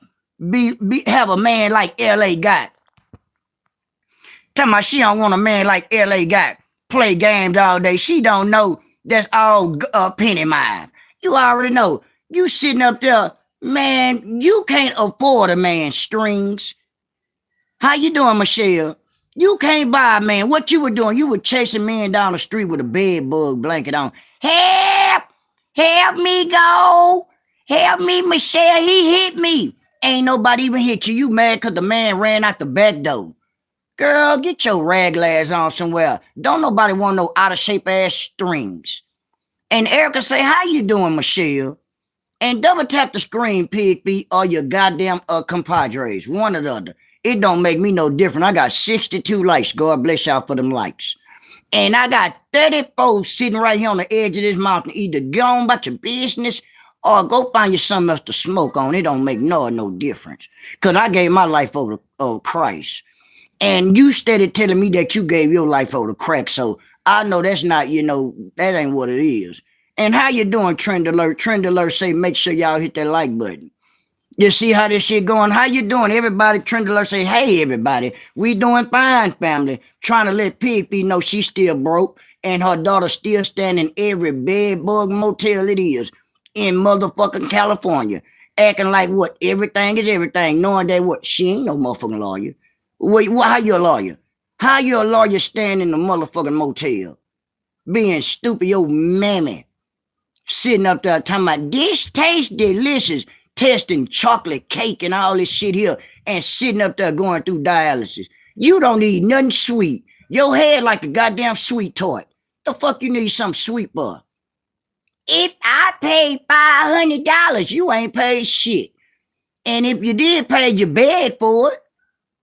Have a man like L.A. got. Tell me she don't want a man like L.A. got. Play games all day. She don't know that's all penny mine. You already know. You sitting up there, man, you can't afford a man's strings. How you doing, Michelle? You can't buy, man. What you were doing? You were chasing men down the street with a bed bug blanket on. Help! Help me go! Help me, Michelle. He hit me. Ain't nobody even hit you. You mad because the man ran out the back door. Girl, get your raglass on somewhere. Don't nobody want no out of shape ass strings. And Erica say, how you doing, Michelle? And double tap the screen, Pigfeet, or your goddamn compadres. One or the other. It don't make me no different. I got 62 likes. God bless y'all for them likes. And I got 34 sitting right here on the edge of this mountain. Either go on about your business or go find you something else to smoke on. It don't make no difference. Because I gave my life over to Christ. And you steady telling me that you gave your life over to crack. So I know that's not, that ain't what it is. And how you doing, Trend Alert? Trend Alert say make sure y'all hit that like button. You see how this shit going? How you doing? Everybody, Trend Alert say, hey, everybody. We doing fine, family. Trying to let Pigfeet know she's still broke and her daughter still standing every bed bug motel it is in motherfucking California. Acting like what? Everything is everything. Knowing that what? She ain't no motherfucking lawyer. Wait, how you a lawyer? How you a lawyer standing in the motherfucking motel? Being stupid, your mammy. Sitting up there talking about this tastes delicious, testing chocolate cake and all this shit here, and sitting up there going through dialysis. You don't need nothing sweet. Your head like a goddamn sweet toy. The fuck you need something sweet for? If I paid $500, you ain't paid shit. And if you did pay, you beg for it.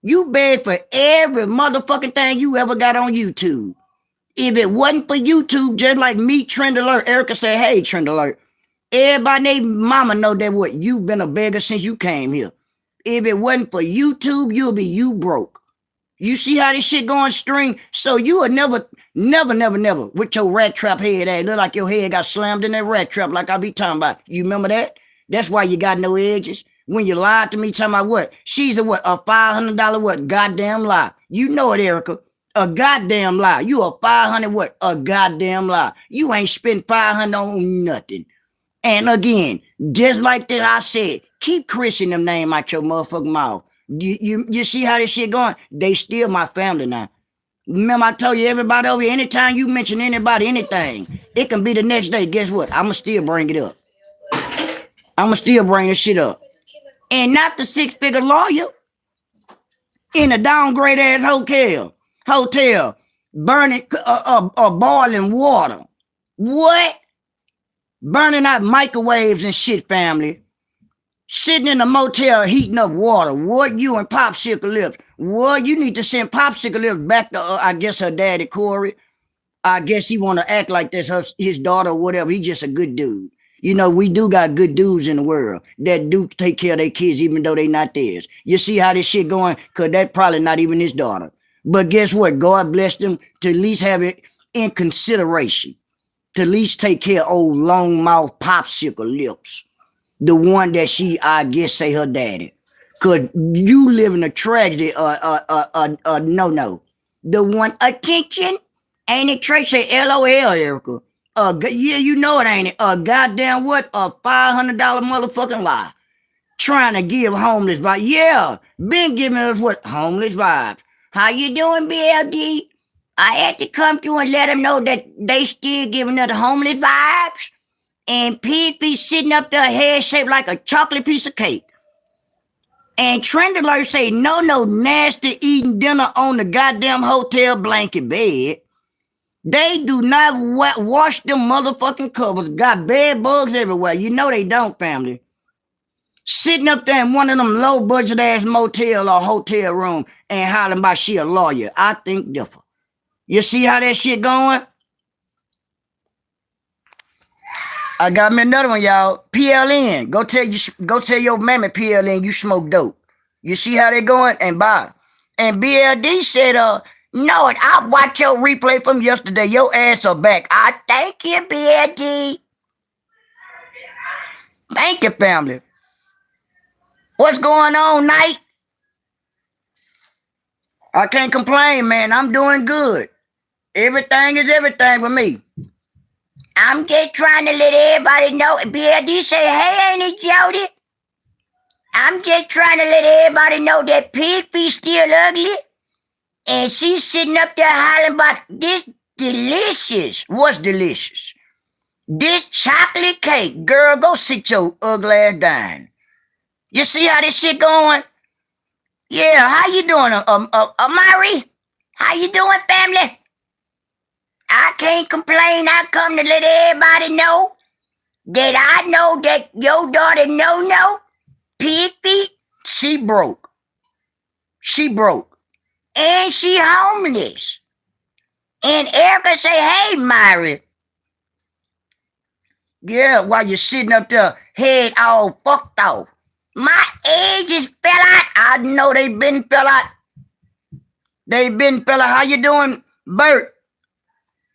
You beg for every motherfucking thing you ever got on YouTube. If it wasn't for YouTube, just like me, Trend Alert, Erica said, hey, Trend Alert, everybody named mama know that what, you've been a beggar since you came here. If it wasn't for YouTube, you'll be you broke. You see how this shit going string? So you would never, with your rat trap head ass, look like your head got slammed in that rat trap like I be talking about. You remember that? That's why you got no edges. When you lied to me talking about what? She's a what? A $500 what? Goddamn lie. You know it, Erica. A goddamn lie. You a 500 what? A goddamn lie. You ain't spent 500 on nothing. And again, just like that I said, keep Chris in them name out your motherfucking mouth. You see how this shit going? They still my family now. Remember I told you everybody over here, anytime you mention anybody, anything, it can be the next day. Guess what? I'ma still bring it up. I'ma still bring this shit up. And not the 6-figure lawyer in a downgrade ass hotel, burning boiling water. What? Burning out microwaves and shit, family. Sitting in a motel heating up water. What? You and Popsicle Lips. What? You need to send Popsicle Lips back to, I guess, her daddy, Corey. I guess he want to act like this, his daughter or whatever. He just a good dude. You know, we do got good dudes in the world that do take care of their kids even though they not theirs. You see how this shit going? Because that probably not even his daughter. But guess what? God bless them to at least have it in consideration. To at least take care of old long mouth Popsicle Lips. The one that she, I guess, say her daddy. Because you live in a tragedy, no. The one, attention, ain't it Tracy? LOL, Erica. Yeah, you know it, ain't it? A goddamn what? A $500 motherfucking lie. Trying to give homeless vibes. Yeah, been giving us what? Homeless vibes. How you doing, BLD? I had to come through and let them know that they still giving us homeless vibes. And Pigfeet sitting up there, head shaped like a chocolate piece of cake. And Trend Alert say, no nasty eating dinner on the goddamn hotel blanket bed. They do not wash them motherfucking covers. Got bed bugs everywhere. You know they don't, family. Sitting up there in one of them low budget ass motel or hotel room and hollering about she a lawyer. I think different. You see how that shit going? I got me another one, y'all. PLN. Go tell your mammy PLN you smoke dope. You see how they going? And bye. And BLD said, no, I watch your replay from yesterday. Your ass are back. I thank you, BLD. Thank you, family. What's going on, Night? I can't complain, man. I'm doing good. Everything is everything with me. I'm just trying to let everybody know. BLD say, hey, ain't it, Jody? I'm just trying to let everybody know that Pigfeet still ugly. And she's sitting up there hollering about this delicious. What's delicious? This chocolate cake. Girl, go sit your ugly ass down. You see how this shit going? Yeah, how you doing, Amari? How you doing, family? I can't complain. I come to let everybody know that I know that your daughter no Pigfeet, she broke. She broke. And she homeless. And Erica say, hey, Myri. Yeah, while you're sitting up there, head all fucked off. My edges fell out. I know they been fell out. They been fell out. How you doing, Bert?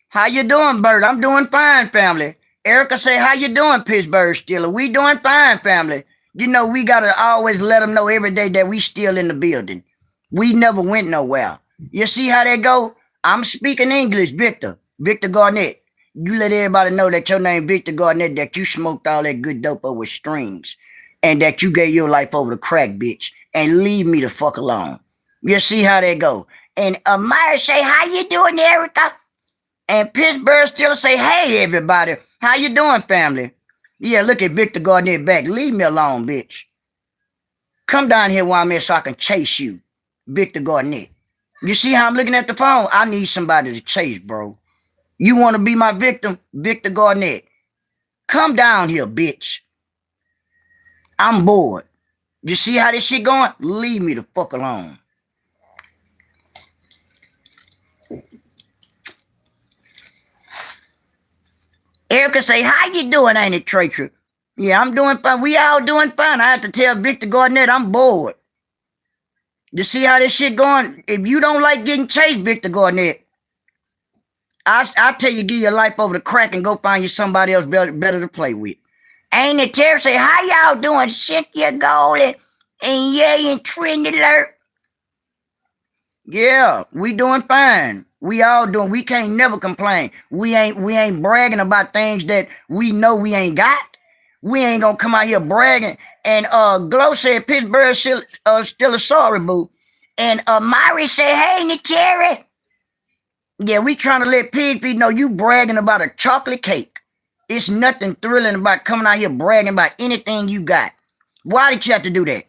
How you doing, Bert? I'm doing fine, family. Erica say, how you doing, Pittsburgh Steeler? We doing fine, family. You know, we got to always let them know every day that we still in the building. We never went nowhere. You see how they go? I'm speaking English, Victor. Victor Garnett. You let everybody know that your name Victor Garnett, that you smoked all that good dope over strings, and that you gave your life over to crack, bitch, and leave me the fuck alone. You see how they go? And Amaya say, how you doing, Erica? And Pittsburgh still say, hey, everybody. How you doing, family? Yeah, look at Victor Garnett back. Leave me alone, bitch. Come down here while I'm here so I can chase you, Victor Garnett. You see how I'm looking at the phone? I need somebody to chase, bro. You want to be my victim? Victor Garnett. Come down here, bitch. I'm bored. You see how this shit going? Leave me the fuck alone. Erica say, how you doing, ain't it, Tracer? Yeah, I'm doing fine. We all doing fine. I have to tell Victor Garnett I'm bored. You see how this shit going? If you don't like getting chased, Victor Garnett, I'll tell you, give your life over to crack and go find you somebody else better to play with. Ain't it, Terry say, how y'all doing? Cynthia Gold and Yay and Trendy Alert. Yeah, we doing fine. We all doing. We can't never complain. We ain't bragging about things that we know we ain't got. We ain't gonna come out here bragging. And Glow said Pittsburgh still a sorry boo. And Myri said, hey, Nicari. Yeah, we trying to let Pigfeet know you bragging about a chocolate cake. It's nothing thrilling about coming out here bragging about anything you got. Why did you have to do that?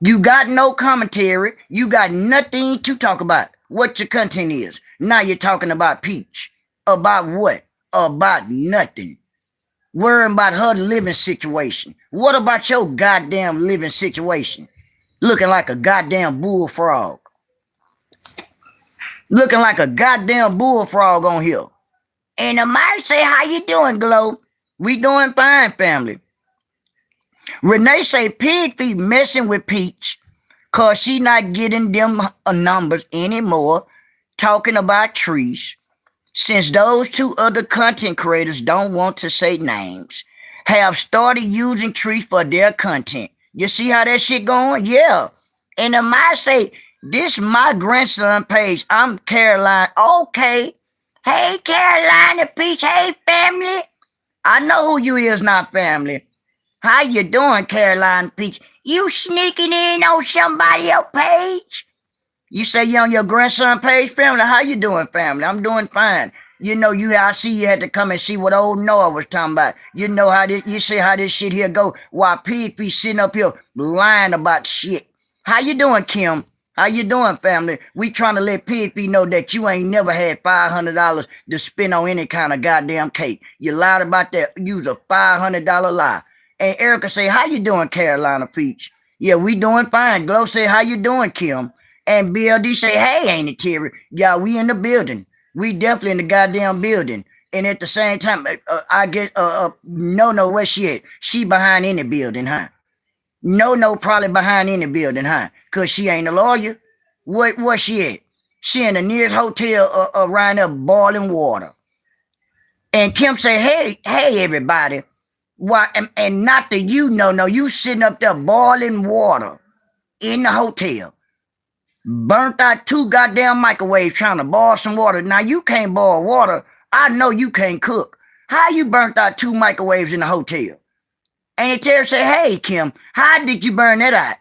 You got no commentary. You got nothing to talk about. What your content is. Now you're talking about Peach. About what? About nothing. Worrying about her living situation. What about your goddamn living situation? Looking like a goddamn bullfrog. Looking like a goddamn bullfrog on here. And I might say, how you doing, Glow? We doing fine, family. Renee say Pigfeet messing with Peach because she not getting them numbers anymore, talking about trees. Since those two other content creators don't want to say names, have started using trees for their content. You see how that shit going? Yeah. And I might say, this my grandson page. I'm Caroline. Okay. Hey, Carolina Peach. Hey, family. I know who you is, not family. How you doing, Caroline Peach? You sneaking in on somebody else's page? You say you on your grandson page, family? How you doing, family? I'm doing fine. You know, I see you had to come and see what old Noah was talking about. You know how this, you see how this shit here go while Pigfeet sitting up here lying about shit. How you doing, Kim? How you doing, family? We trying to let Pigfeet know that you ain't never had $500 to spend on any kind of goddamn cake. You lied about that. Use a $500 lie. And Erica say, how you doing, Carolina Peach? Yeah, we doing fine. Glow say, how you doing, Kim? And BLD say, hey, ain't it, Terry? Yeah, we in the building. We definitely in the goddamn building. And at the same time, I get, no, where she at? She behind any building, huh? No, probably behind any building, huh? Because she ain't a lawyer. Where she at? She in the nearest hotel around there boiling water. And Kim say, hey, everybody. Why? And not that you know, no, you sitting up there boiling water in the hotel. Burnt out 2 goddamn microwaves trying to boil some water. Now, you can't boil water. I know you can't cook. How you burnt out 2 microwaves in the hotel? And Terry say, hey, Kim, how did you burn that out?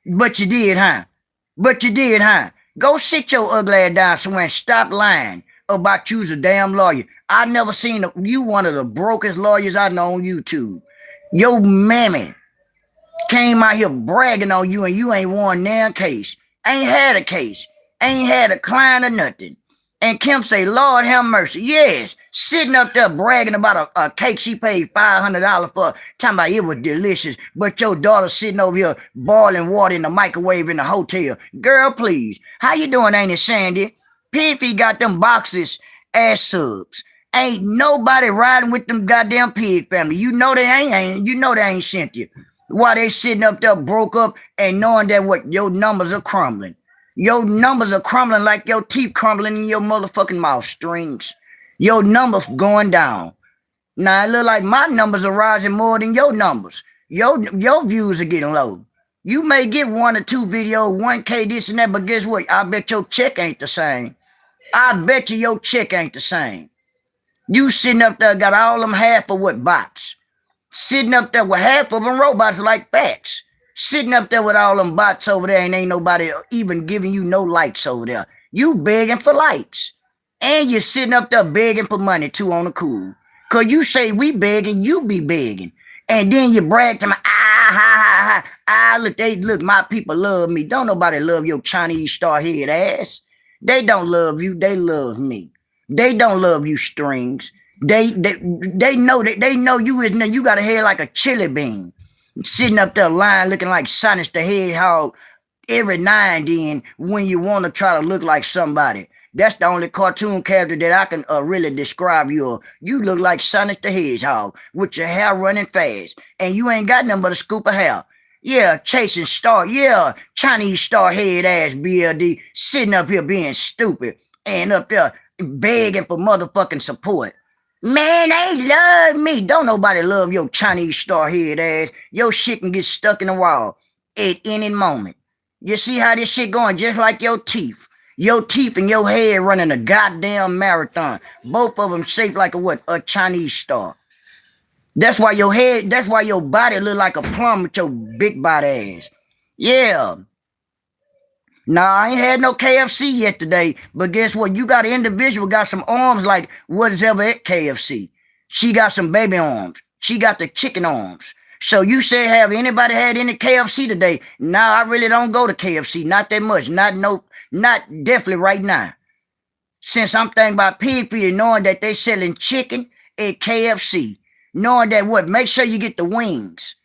But you did, huh? Go sit your ugly ass down somewhere and stop lying about you's a damn lawyer. I never seen you one of the brokest lawyers I know on YouTube. Your mammy came out here bragging on you and you ain't won damn case. Ain't had a case. Ain't had a client or nothing. And Kim say, Lord have mercy. Yes, sitting up there bragging about a cake she paid $500 for, talking about it was delicious, but your daughter sitting over here boiling water in the microwave in the hotel. Girl, please. How you doing, ain't it, Sandy? Pigfeet got them boxes as subs. Ain't nobody riding with them goddamn pig family. You know they ain't. You know they ain't sent you. While they sitting up there broke up and knowing that what your numbers are crumbling. Your numbers are crumbling like your teeth crumbling in your motherfucking mouth strings. Your numbers going down. Now it look like my numbers are rising more than your numbers. Your views are getting low. You may get 1 or 2 videos, 1K this and that, but guess what? I bet your check ain't the same. I bet you your check ain't the same. You sitting up there got all them half of what bots. Sitting up there with half of them robots like facts. Sitting up there with all them bots over there and ain't nobody even giving you no likes over there. You begging for likes. And you're sitting up there begging for money too on the cool. Cause you say we begging, you be begging. And then you brag to me, look, my people love me. Don't nobody love your Chinese star head ass. They don't love you, they love me. They don't love you strings. They know that they know you got a head like a chili bean. Sitting up there lying looking like Sonic the Hedgehog every now and then when you want to try to look like somebody. That's the only cartoon character that I can really describe you. You look like Sonic the Hedgehog with your hair running fast. And you ain't got nothing but a scoop of hair. Yeah, chasing star. Yeah, Chinese star head ass BLD sitting up here being stupid and up there begging for motherfucking support. Man, they love me. Don't nobody love your Chinese star head ass. Your shit can get stuck in the wall at any moment. You see how this shit going? Just like your teeth. Your teeth and your head running a goddamn marathon. Both of them shaped like a Chinese star. That's why your body look like a plum with your big body ass. Yeah. Nah, I ain't had no KFC yet today, but guess what? You got an individual got some arms like whatever at KFC. She got some baby arms. She got the chicken arms. So you say, have anybody had any KFC today? Nah, I really don't go to KFC. Not that much. Not definitely right now. Since I'm thinking about Pigfeet and knowing that they selling chicken at KFC. Knowing that what? Make sure you get the wings.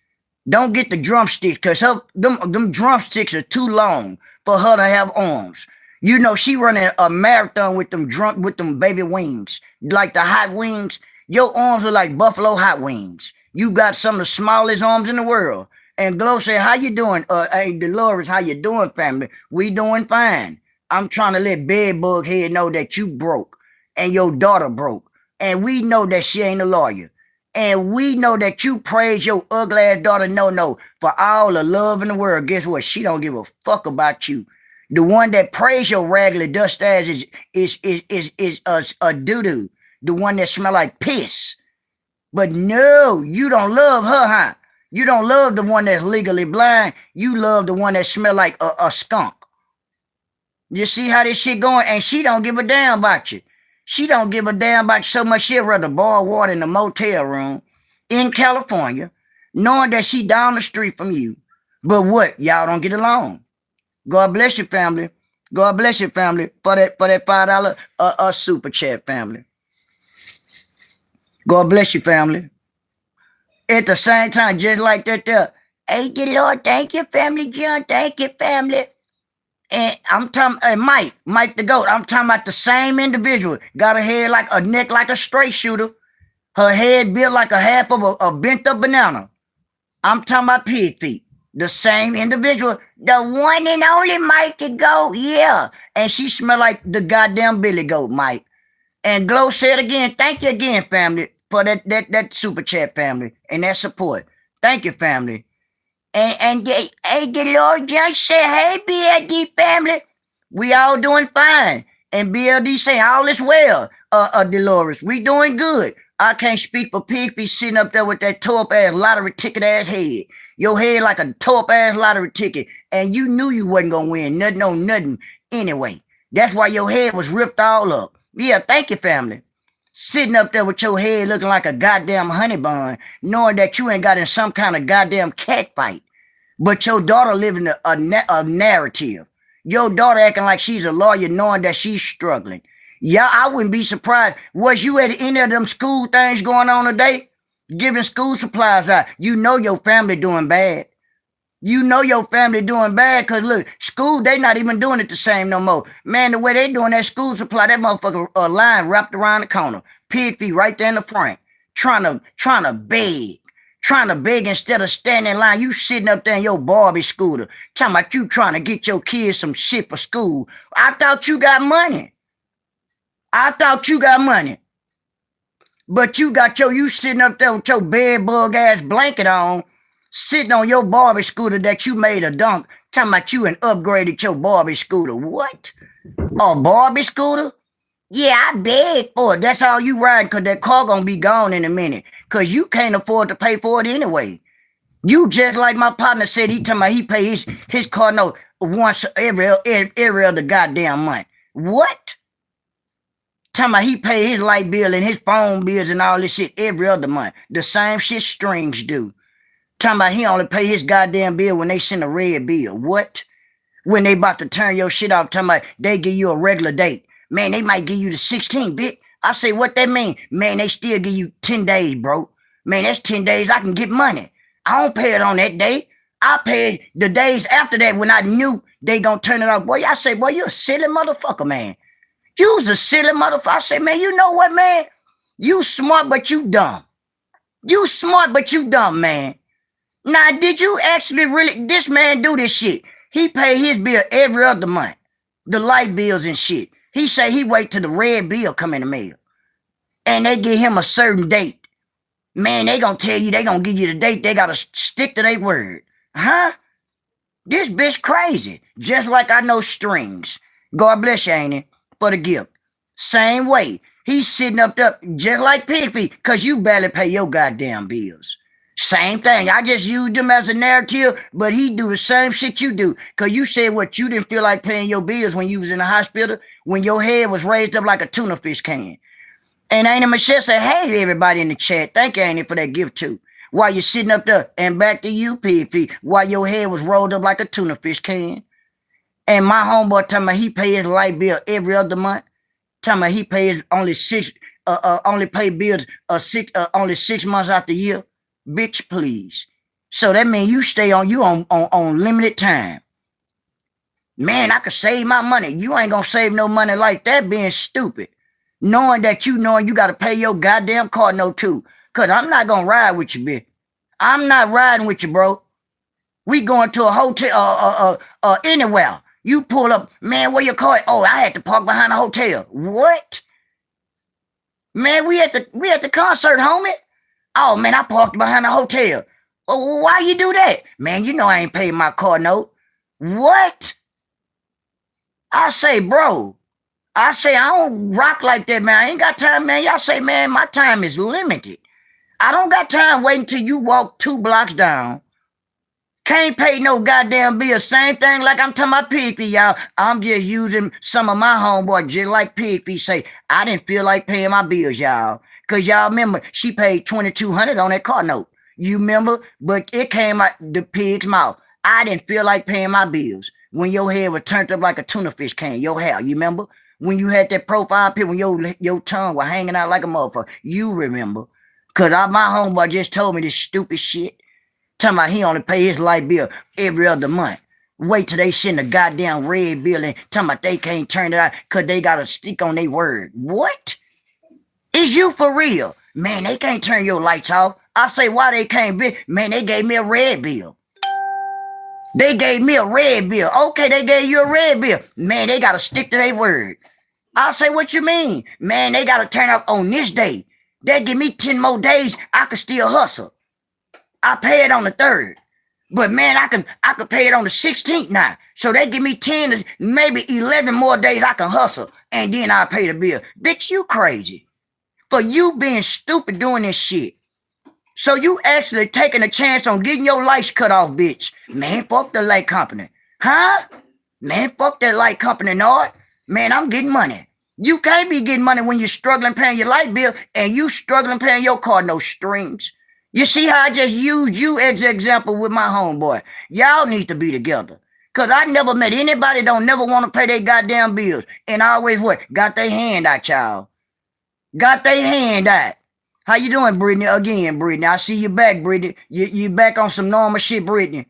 Don't get the drumsticks, because them drumsticks are too long for her to have arms. You know, she running a marathon with them baby wings. Like the hot wings. Your arms are like buffalo hot wings. You got some of the smallest arms in the world. And Glow said, how you doing? Hey, Dolores, how you doing, family? We doing fine. I'm trying to let Bedbug Head know that you broke and your daughter broke. And we know that she ain't a lawyer. And we know that you praise your ugly ass daughter no for all the love in the world. Guess what? She don't give a fuck about you. The one that praise your raggedy dust ass is a doo-doo. The one that smell like piss. But no, you don't love her, huh? You don't love the one that's legally blind. You love the one that smell like a skunk. You see how this shit going? And she don't give a damn about you. She don't give a damn about you so much she'll rather boil water in a motel room in California, knowing that she down the street from you. But what? Y'all don't get along. God bless your family. God bless your family for that $5 super chat, family. God bless your family. At the same time, just like that there. Hey, dear Lord, thank you, family, John. Thank you, family. And I'm talking, Mike the GOAT, I'm talking about the same individual. Got a neck like a straight shooter. Her head built like a half of a bent up banana. I'm talking about Pigfeet. The same individual. The one and only Mike the GOAT, yeah. And she smell like the goddamn Billy Goat, Mike. And Glow said again, thank you again, family, for that super chat, family, and that support. Thank you, family. And hey, the Lord just said, hey, BLD family, we all doing fine. And BLD saying, all is well, Dolores, we doing good. I can't speak for Pigfeet sitting up there with that tore-up-ass lottery ticket-ass head. Your head like a tore-up-ass lottery ticket. And you knew you wasn't going to win nothing on nothing anyway. That's why your head was ripped all up. Yeah, thank you, family. Sitting up there with your head looking like a goddamn honey bun, knowing that you ain't got in some kind of goddamn cat fight. But your daughter living a narrative. Your daughter acting like she's a lawyer, knowing that she's struggling. Yeah, I wouldn't be surprised. Was you at any of them school things going on today? Giving school supplies out. You know your family doing bad. You know your family doing bad because, look, school, they not even doing it the same no more. Man, the way they doing that school supply, that motherfucker line wrapped around the corner. Pigfeet right there in the front. Trying to beg. Trying to beg instead of standing in line. You sitting up there in your Barbie scooter. Talking about you trying to get your kids some shit for school. I thought you got money. I thought you got money. But you sitting up there with your bed bug ass blanket on, sitting on your Barbie scooter that you made a dunk, talking about you and upgraded your Barbie scooter. What? A Barbie scooter? Yeah, I beg for it. That's all you riding because that car gonna be gone in a minute because you can't afford to pay for it anyway. You just like my partner said, he talking about he pay his car note once every other goddamn month. What? Talking about he pay his light bill and his phone bills and all this shit every other month. The same shit strings do. Talking about he only pay his goddamn bill when they send a red bill. What? When they about to turn your shit off, talking about they give you a regular date. Man, they might give you the 16th, bitch. I say, what that mean? Man, they still give you 10 days, bro. Man, that's 10 days I can get money. I don't pay it on that day. I paid the days after that when I knew they gonna turn it off. Boy, I say, boy, you a silly motherfucker, man. You was a silly motherfucker. I say, man, you know what, man? You smart, but you dumb. You smart, but you dumb, man. Now, did you actually really, this man do this shit? He pay his bill every other month. The light bills and shit. He say he wait till the red bill come in the mail. And they give him a certain date. Man, they gonna tell you, they gonna give you the date. They gotta stick to their word. Huh? This bitch crazy. Just like I know strings. God bless you, ain't it? For the gift. Same way. He's sitting up there just like Pigfeet because you barely pay your goddamn bills. Same thing. I just used him as a narrative, but he do the same shit you do. Because you said what, you didn't feel like paying your bills when you was in the hospital, when your head was raised up like a tuna fish can. And Auntie Michelle said, hey, everybody in the chat, thank you, Auntie, for that gift too. While you're sitting up there, and back to you, Pigfeet, while your head was rolled up like a tuna fish can. And my homeboy talking about he pay his light bill every other month. Talking about he pays only pay bills only 6 months out the year. Bitch, please. So that means you stay on limited time. Man, I could save my money. You ain't gonna save no money like that being stupid. Knowing you gotta pay your goddamn car note too. Cause I'm not gonna ride with you, bitch. I'm not riding with you, bro. We going to a hotel, anywhere. You pull up, man, where your car at? Oh, I had to park behind the hotel. What? Man, we at the concert, homie. Oh, man, I parked behind the hotel. Oh, why you do that? Man, you know I ain't paid my car note. What? I say, bro. I say, I don't rock like that, man. I ain't got time, man. Y'all say, man, my time is limited. I don't got time waiting till you walk 2 blocks down. Can't pay no goddamn bill. Same thing like I'm talking about Pigfeet, y'all. I'm just using some of my homeboys just like Pigfeet say, I didn't feel like paying my bills, y'all. Because y'all remember, she paid $2,200 on that car note. You remember? But it came out the pig's mouth. I didn't feel like paying my bills. When your head was turned up like a tuna fish can, your hair, you remember? When you had that profile pic, when your tongue was hanging out like a motherfucker, you remember. Because my homeboy just told me this stupid shit. Talking about he only pay his light bill every other month. Wait till they send a goddamn red bill and talking about they can't turn it out because they got to stick on their word. What? Is you for real? Man, they can't turn your lights off. I say, why they can't be? Man, they gave me a red bill. They gave me a red bill. Okay, they gave you a red bill. Man, they got to stick to their word. I say, what you mean? Man, they got to turn up on this day. They give me 10 more days, I can still hustle. I pay it on the 3rd. But man, I can pay it on the 16th now. So they give me 10, maybe 11 more days I can hustle. And then I pay the bill. Bitch, you crazy. For you being stupid doing this shit. So you actually taking a chance on getting your lights cut off, bitch. Man, fuck the light company. Huh? Man, fuck that light company, Nord. Man, I'm getting money. You can't be getting money when you're struggling paying your light bill and you struggling paying your car, no strings. You see how I just used you as an example with my homeboy. Y'all need to be together. Cause I never met anybody don't never want to pay their goddamn bills. And always what? Got their hand out, y'all. Got their hand out. How you doing, Brittany? Again, Brittany. I see you back, Brittany. You back on some normal shit, Brittany.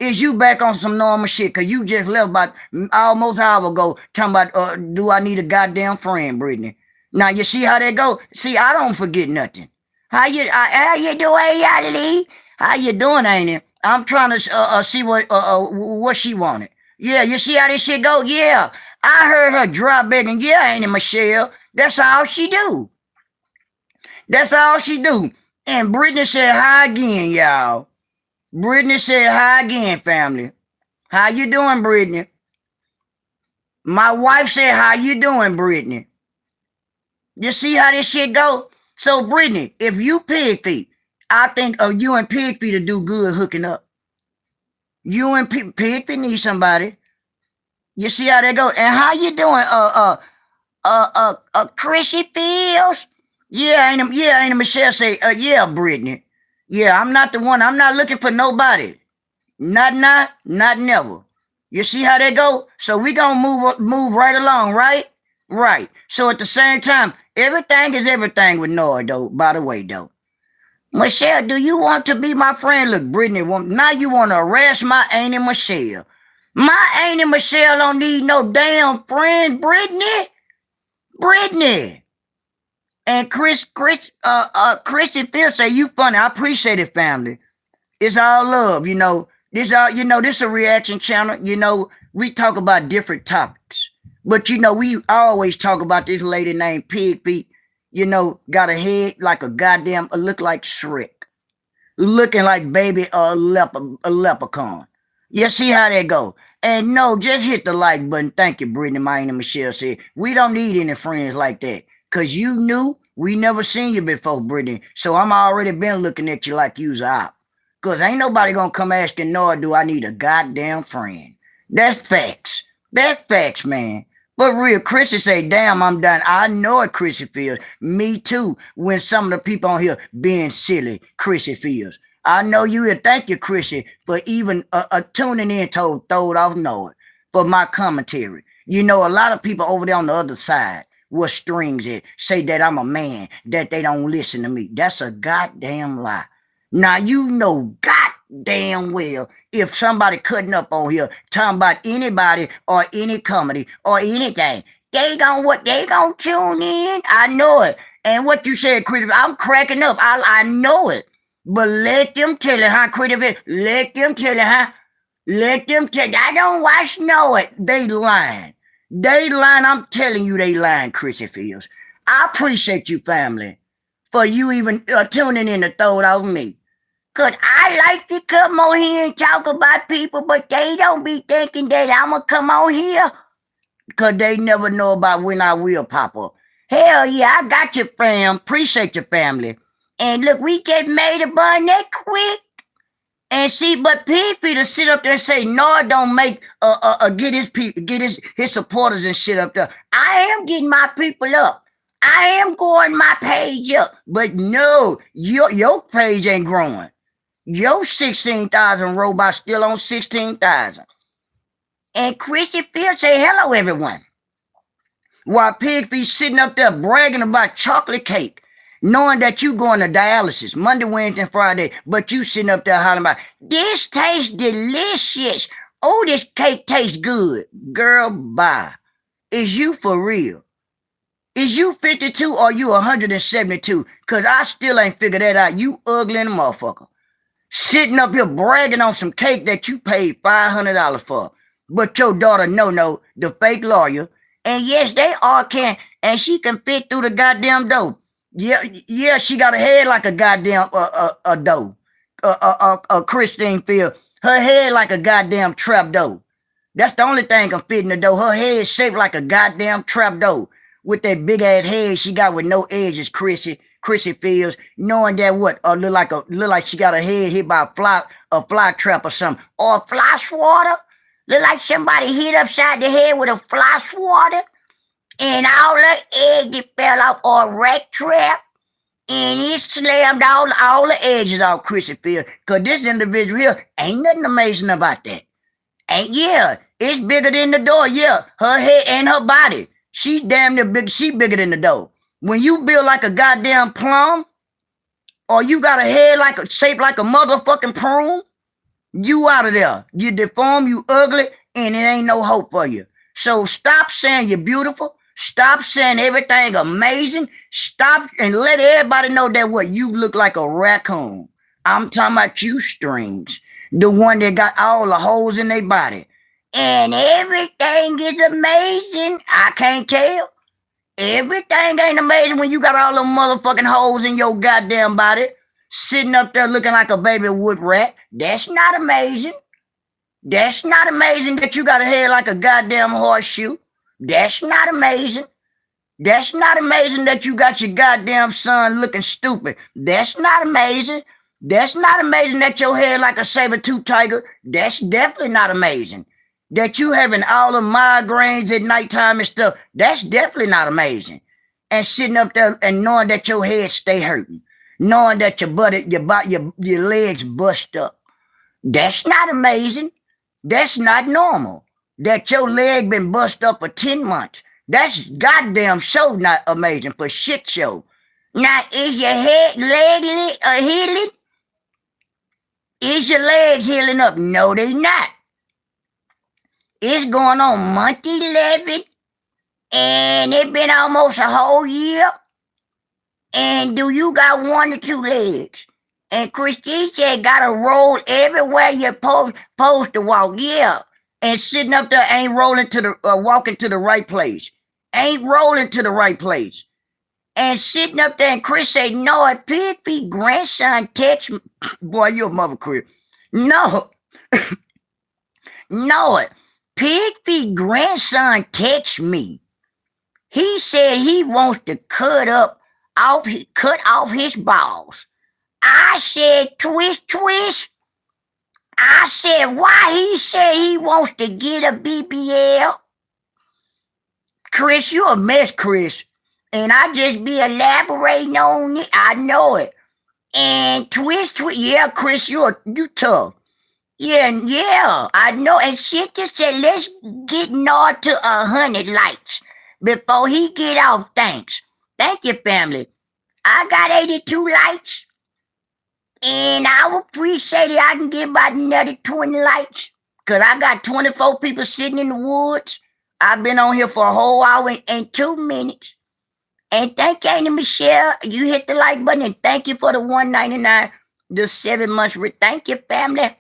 Is you back on some normal shit? Cause you just left about almost an hour ago talking about do I need a goddamn friend, Brittany? Now you see how that go? See, I don't forget nothing. How you doing, Yali? How you doing, ain't it? I'm trying to see what she wanted. Yeah, you see how this shit go? Yeah, I heard her drop begging. Yeah, ain't it, Michelle? That's all she do. That's all she do. And Brittany said hi again, y'all. Brittany said hi again, family. How you doing, Brittany? My wife said, how you doing, Brittany? You see how this shit go? So, Brittany, if you Pigfeet, I think you and Pigfeet to do good hooking up. You and Pigfeet need somebody. You see how that go? And how you doing, Chrissy Fields? Yeah, ain't Michelle say, yeah, Brittany. Yeah, I'm not the one. I'm not looking for nobody. Not now, not never. You see how that go? So we gonna move right along, right? Right. So at the same time, everything is everything with Noah, though, by the way, though. Michelle, do you want to be my friend? Look, Brittany, now you want to arrest my Auntie Michelle. My Auntie Michelle don't need no damn friend, Brittany. Brittany. And Chrissy Phil say you funny. I appreciate it, family. It's all love, you know. This is a reaction channel. You know, we talk about different topics. But you know, we always talk about this lady named Pigfeet. You know, got a head like a goddamn, look like Shrek. Looking like baby a leprechaun. You see how that go? And no, just hit the like button. Thank you, Brittany. My name Michelle said. We don't need any friends like that. Cause you knew we never seen you before, Brittany. So I'm already been looking at you like you's out. Cause ain't nobody gonna come asking, nor do I need a goddamn friend. That's facts. That's facts, man. But real, Chrissy say, damn, I'm done. I know it, Chrissy feels. Me too, when some of the people on here being silly, Chrissy feels. I know you here. Thank you, Chrissy, for even tuning in to throw it off Noah for my commentary. You know, a lot of people over there on the other side with strings it say that I'm a man, that they don't listen to me. That's a goddamn lie. Now, you know goddamn well if somebody cutting up on here talking about anybody or any comedy or anything, they gonna tune in. I know it. And what you said, Chris, I'm cracking up. I know it. But let them tell it, huh, Chris? Let them tell it, huh? Let them tell it. I don't watch know it. They lying. They lying. I'm telling you they lying, Chrissy Fields. I appreciate you, family, for you even tuning in to throw it off me. Cause I like to come on here and talk about people, but they don't be thinking that I'ma come on here. Cause they never know about when I will pop up. Hell yeah, I got you, fam. Appreciate your family. And look, we just made a bun that quick. And see, but Pigfeet to sit up there and say, no, don't make get his supporters and shit up there. I am getting my people up. I am growing my page up. But no, your page ain't growing. Your 16,000 robots still on 16,000. And Christian Field say, hello, everyone. While Pigfeet sitting up there bragging about chocolate cake, knowing that you going to dialysis Monday, Wednesday, and Friday, but you sitting up there hollering about, this tastes delicious. Oh, this cake tastes good. Girl, bye. Is you for real? Is you 52 or you 172? Because I still ain't figured that out. You ugly in a motherfucker. Sitting up here bragging on some cake that you paid $500 for. But your daughter, no, the fake lawyer, and yes, they all can, and she can fit through the goddamn door. Yeah, she got a head like a goddamn a door. Christine Field, her head like a goddamn trap door. That's the only thing can fit in the door. Her head shaped like a goddamn trap door. With that big ass head she got with no edges, Chrissy Fields, knowing that what look like she got her head hit by a fly trap or something, or a fly swatter. Look like somebody hit upside the head with a fly swatter, and all the eggs that fell off, or a rat trap, and it slammed all the edges off Chrissyfield. Cause this individual here ain't nothing amazing about that. Ain't yeah, it's bigger than the door. Yeah, her head and her body. She damn near big. She bigger than the door. When you build like a goddamn plum, or you got a head like a shape like a motherfucking prune, you out of there. You deformed, you ugly, and it ain't no hope for you. So stop saying you're beautiful. Stop saying everything amazing. Stop and let everybody know that what you look like a raccoon. I'm talking about you strings. The one that got all the holes in their body. And everything is amazing. I can't tell. Everything ain't amazing when you got all them motherfucking holes in your goddamn body. Sitting up there looking like a baby wood rat. That's not amazing. That's not amazing that you got a head like a goddamn horseshoe. That's not amazing. That's not amazing that you got your goddamn son looking stupid. That's not amazing. That's not amazing that your head like a saber-tooth tiger. That's definitely not amazing. That you having all the migraines at nighttime and stuff. That's definitely not amazing. And sitting up there and knowing that your head stay hurting. Knowing that your legs bust up. That's not amazing. That's not normal. That your leg been bust up for 10 months. That's goddamn show not amazing, for shit show. Now, is your leg healing? Is your legs healing up? No, they not. It's going on month 11, and it been almost a whole year. And do you got 1 or 2 legs? And Christine said gotta roll everywhere you're supposed to walk. Yeah. And sitting up there ain't rolling to the walking to the right place. Ain't rolling to the right place. And sitting up there and Chris said, no, a Pigfeet grandson text me. Boy, you're a mother, Chris. No. No. Pigfeet grandson text me. He said he wants to cut off his balls. I said, twist. I said, why he said he wants to get a BBL? Chris, you a mess, Chris. And I just be elaborating on it. I know it. And twist. Yeah, Chris, you tough. Yeah, I know. And shit just said, let's get Nord to 100 likes before he get off. Thanks. Thank you, family. I got 82 likes. And I would appreciate it. I can get about another 20 likes. Because I got 24 people sitting in the woods. I've been on here for a whole hour and 2 minutes. And thank you, Auntie Michelle. You hit the like button. And thank you for the $1.99, the 7 months. Thank you, family.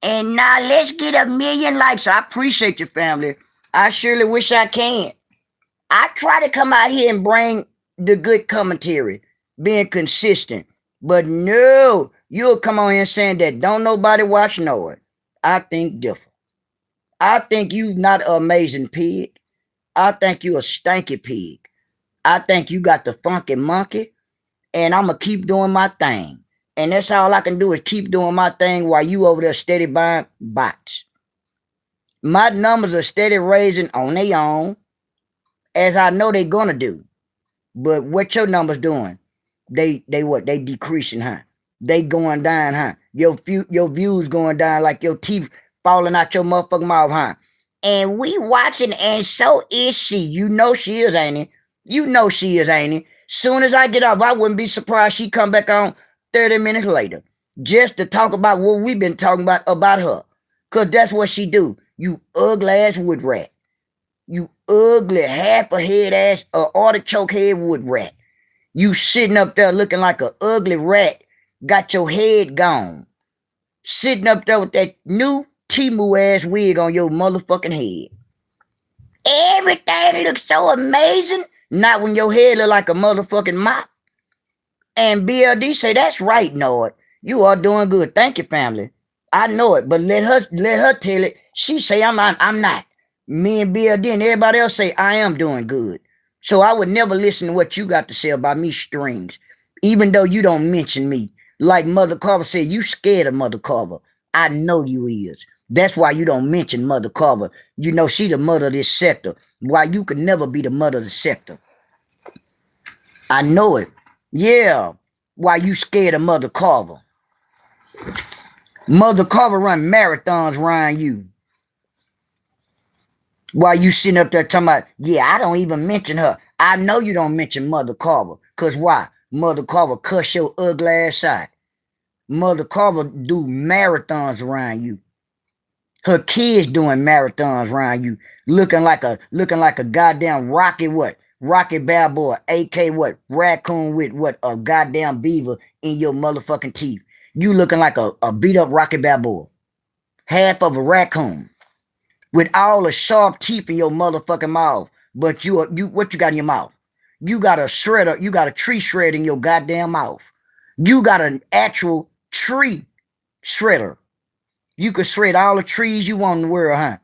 And now let's get 1 million likes. I appreciate you, family. I surely wish I can. I try to come out here and bring the good commentary, being consistent. But no, you'll come on here saying that don't nobody watch Noah. I think different. I think you not an amazing pig. I think you a stanky pig. I think you got the funky monkey. And I'm going to keep doing my thing. And that's all I can do is keep doing my thing while you over there steady buying bots. My numbers are steady raising on their own, as I know they're going to do. But what your numbers doing? They decreasing, huh? They going down, huh? Your views going down like your teeth falling out your motherfucking mouth, huh? And we watching, and so is she. You know she is, ain't it? You know she is, ain't it? Soon as I get off, I wouldn't be surprised she come back on 30 minutes later. Just to talk about what we've been talking about her. Because that's what she do. You ugly ass wood rat. You ugly half a head ass artichoke head wood rat. You sitting up there looking like a ugly rat. Got your head gone. Sitting up there with that new Timu ass wig on your motherfucking head. Everything looks so amazing. Not when your head look like a motherfucking mop. And BLD say, that's right, Nord. You are doing good. Thank you, family. I know it, but let her tell it. She say I'm not. Me and BLD and everybody else say I am doing good. So I would never listen to what you got to say about me strings. Even though you don't mention me. Like Mother Carver said, you scared of Mother Carver. I know you is. That's why you don't mention Mother Carver. You know she the mother of this sector. Why you could never be the mother of the sector. I know it. Yeah. Why you scared of Mother Carver? Mother Carver run marathons around you. While you sitting up there talking about, yeah, I don't even mention her. I know you don't mention Mother Carver. Cause why? Mother Carver cuss your ugly ass out. Mother Carver do marathons around you. Her kids doing marathons around you, looking like a goddamn Rocky what? Rocky Balboa, AK what? Raccoon with what? A goddamn beaver in your motherfucking teeth. You looking like a beat up Rocky Balboa. Half of a raccoon. With all the sharp teeth in your motherfucking mouth. But you what you got in your mouth? You got a shredder, you got a tree shred in your goddamn mouth. You got an actual tree shredder. You could shred all the trees you want in the world, huh?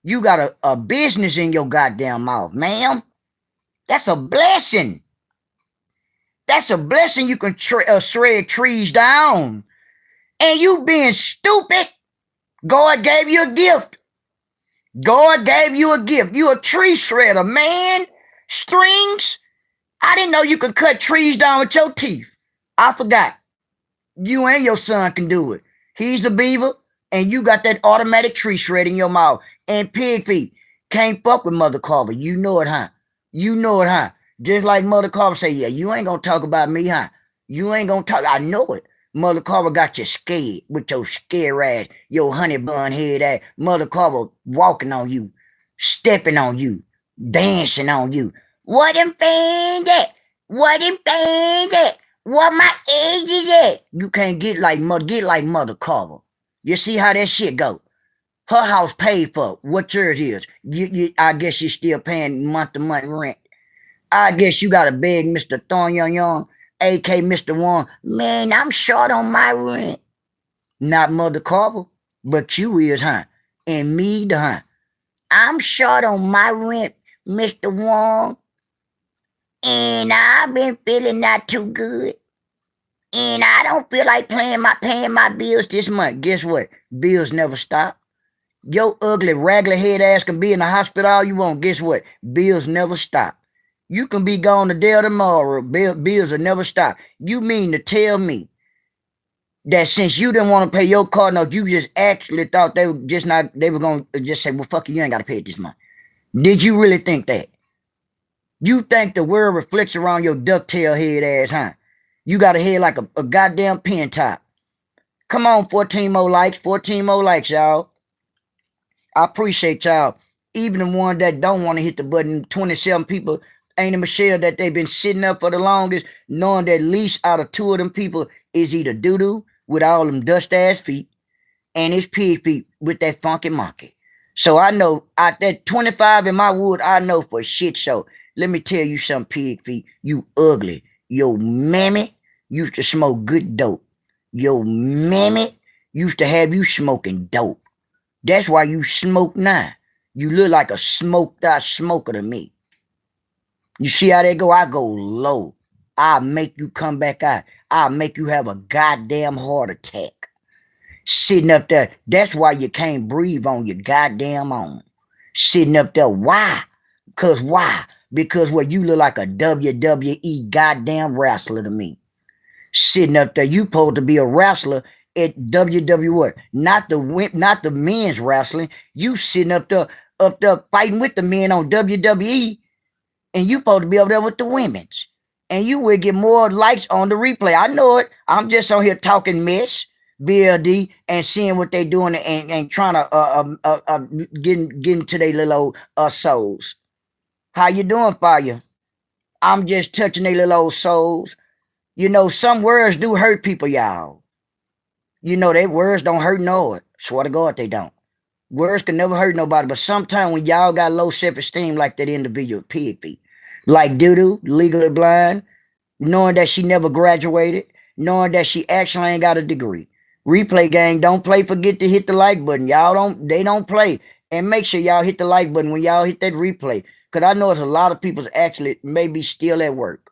You got a business in your goddamn mouth, ma'am. That's a blessing. That's a blessing you can shred trees down. And you being stupid, God gave you a gift. God gave you a gift. You a tree shredder, man. Strings. I didn't know you could cut trees down with your teeth. I forgot. You and your son can do it. He's a beaver, and you got that automatic tree shred in your mouth. And Pigfeet can't fuck with Mother Carver. You know it, huh? You know it, huh? Just like Mother Carver say, yeah, you ain't gonna talk about me, huh? You ain't gonna talk. I know it. Mother Carver got you scared with your scare ass, your honey bun head ass. Mother Carver walking on you, stepping on you, dancing on you. What them things at? What them things at? What my age is at? You can't get like Mother Carver. You see how that shit go? Her house paid for. What yours is? I guess you're still paying month-to-month rent. I guess you gotta beg Mr. Thorn Young, aka Mr. One. Man, I'm short on my rent. Not Mother Carver, but you is, huh? And me, huh? I'm short on my rent, Mr. Wong. And I've been feeling not too good. And I don't feel like paying my bills this month. Guess what? Bills never stop. Your ugly, raggedy head ass can be in the hospital all you want. Guess what? Bills never stop. You can be gone today or tomorrow. Bills will never stop. You mean to tell me that since you didn't want to pay your car note, you just actually thought they were going to just say, well, fuck you ain't got to pay it this month. Did you really think that? You think the world reflects around your ducktail head ass, huh? You got a head like a goddamn pin top. Come on, 14 more likes, y'all. I appreciate y'all. Even the ones that don't want to hit the button, 27 people, ain't a Michelle that they've been sitting up for the longest, knowing that at least out of 2 of them people is either doo-doo with all them dust-ass feet and it's Pigfeet with that funky monkey. So I know out that 25 in my wood, I know for shit show. Let me tell you something, Pigfeet. You ugly. Your mammy used to smoke good dope. Your mammy used to have you smoking dope. That's why you smoke now. You look like a smoked out smoker to me. You see how they go? I go low. I'll make you come back out. I'll make you have a goddamn heart attack. Sitting up there. That's why you can't breathe on your goddamn own. Sitting up there. Why? Why? Because what you look like a WWE goddamn wrestler to me. Sitting up there. You supposed to be a wrestler at WWE what? Not the men's wrestling. You sitting up there fighting with the men on WWE. And you supposed to be over there with the women's. And you will get more likes on the replay. I know it. I'm just on here talking mess, BLD, and seeing what they doing and trying to get into their little old souls. How you doing, Fire? I'm just touching their little old souls. You know, some words do hurt people, y'all. You know, their words don't hurt no one. Swear to God, they don't. Words can never hurt nobody, but sometimes when y'all got low self-esteem like that individual Pigfeet, like Doodoo, legally blind, knowing that she never graduated, knowing that she actually ain't got a degree. Replay gang, don't play, forget to hit the like button. They don't play. And make sure y'all hit the like button when y'all hit that replay. Because I know it's a lot of people actually maybe still at work.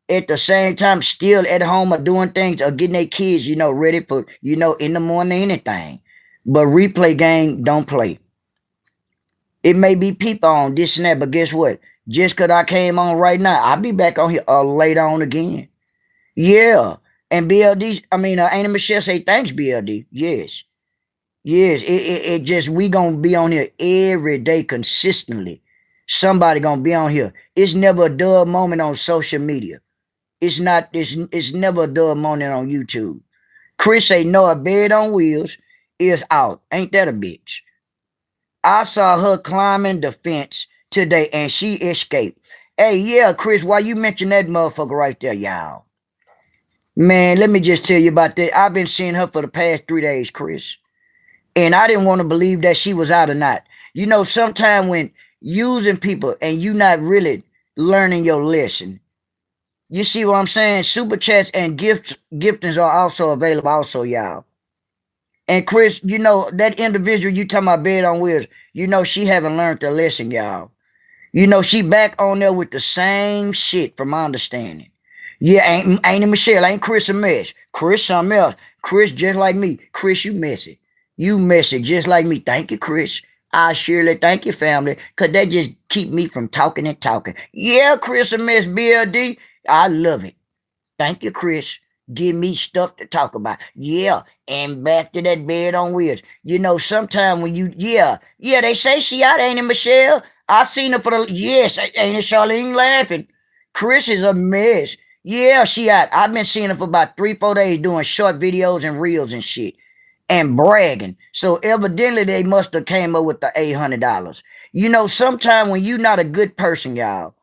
At the same time, still at home or doing things or getting their kids, ready for, in the morning, anything. But replay gang don't play. It may be people on this and that, but guess what? Just cause I came on right now, I'll be back on here later on again. Yeah. And BLD, I mean, Anna Michelle say thanks, BLD. Yes. Yes. It just, we gonna be on here every day consistently. Somebody gonna be on here. It's never a dull moment on social media. It's never a dull moment on YouTube. Chris say no, a bed on wheels is out. Ain't that a bitch? I saw her climbing the fence today and she escaped. Hey, yeah, Chris, why you mention that motherfucker right there, y'all? Man, let me just tell you about that. I've been seeing her for the past 3 days, Chris. And I didn't want to believe that she was out or not. You know, sometimes when using people and you not really learning your lesson, you see what I'm saying? Super chats and giftings are also available, also, y'all. And Chris, you know, that individual you talking about bed on wheels, you know, she haven't learned the lesson, y'all. You know, she back on there with the same shit from my understanding. Yeah, ain't Michelle, ain't Chris a mess. Chris something else. Chris just like me. Chris, you messy. You messy just like me. Thank you, Chris. I surely thank you, family, because that just keep me from talking and talking. Yeah, Chris a mess, BLD. I love it. Thank you, Chris. Give me stuff to talk about. Yeah, and back to that bed on wheels. You know, sometime when you, yeah, they say she out, ain't it, Michelle? I seen her for the, yes, ain't it, Charlene laughing? Chris is a mess. Yeah, she out. I've been seeing her for about 3, 4 days doing short videos and reels and shit and bragging. So evidently they must have came up with the $800. You know, sometime when you not a good person, y'all,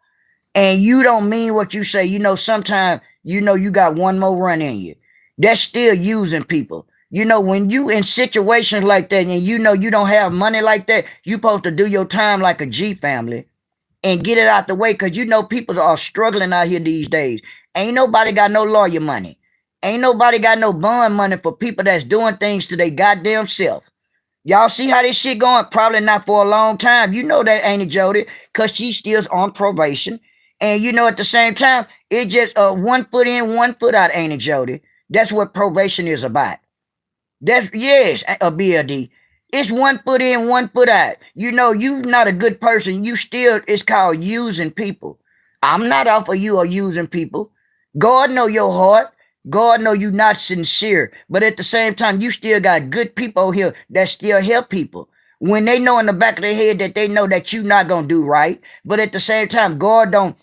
and you don't mean what you say, you know, sometimes you know you got one more run in you. That's still using people. You know, when you in situations like that and you know you don't have money like that, you supposed to do your time like a G family and get it out the way because you know people are struggling out here these days. Ain't nobody got no lawyer money. Ain't nobody got no bond money for people that's doing things to their goddamn self. Y'all see how this shit going? Probably not for a long time. You know that, ain't it, Jody? Because she still's on probation. And you know, at the same time, it just 1 foot in, 1 foot out, ain't it, Jody? That's what probation is about. That's, yes, a BLD. It's 1 foot in, 1 foot out. You know, you not a good person. You still, it's called using people. I'm not off of you or using people. God know your heart. God know you not sincere. But at the same time, you still got good people here that still help people. When they know in the back of their head that they know that you not gonna do right. But at the same time, God don't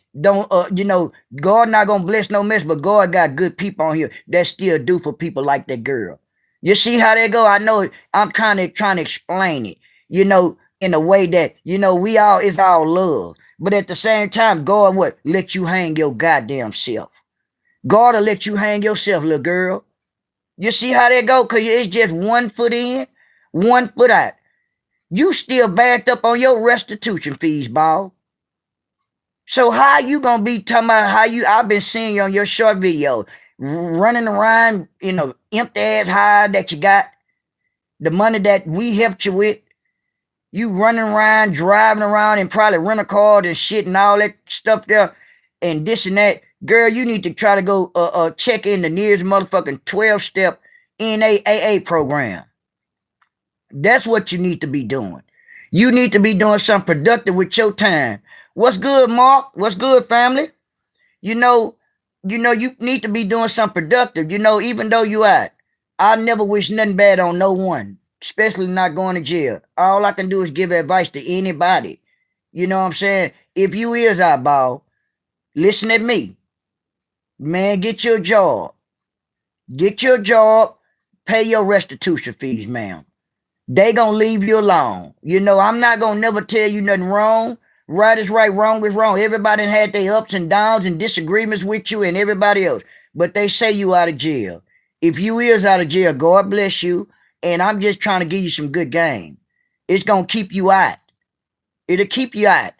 you know, God not gonna bless no mess, but God got good people on here that still do for people like that girl. You see how they go? I know I'm kind of trying to explain it, you know, in a way that, you know, we all, it's all love. But at the same time, God what? Let you hang your goddamn self. God will let you hang yourself, little girl. You see how they go? Because it's just 1 foot in, 1 foot out. You still backed up on your restitution fees, ball. So how you gonna be talking about how you, I've been seeing you on your short video, running around, you know, empty ass high that you got, the money that we helped you with, you running around, driving around and probably rent a car and shit and all that stuff there and this and that. Girl, you need to try to go check in the nearest motherfucking 12-step NAAA program. That's what you need to be doing. You need to be doing something productive with your time. What's good, Mark? What's good, family? You know, you need to be doing something productive. You know, even though you out, I never wish nothing bad on no one, especially not going to jail. All I can do is give advice to anybody. You know what I'm saying? If you is out, ball, listen at me. Man, get your job. Get your job. Pay your restitution fees, ma'am. They gonna leave you alone. You know, I'm not gonna never tell you nothing wrong. Right is right, wrong is wrong. Everybody had their ups and downs and disagreements with you and everybody else. But they say you out of jail. If you is out of jail, God bless you. And I'm just trying to give you some good game. It's gonna keep you out. It'll keep you out.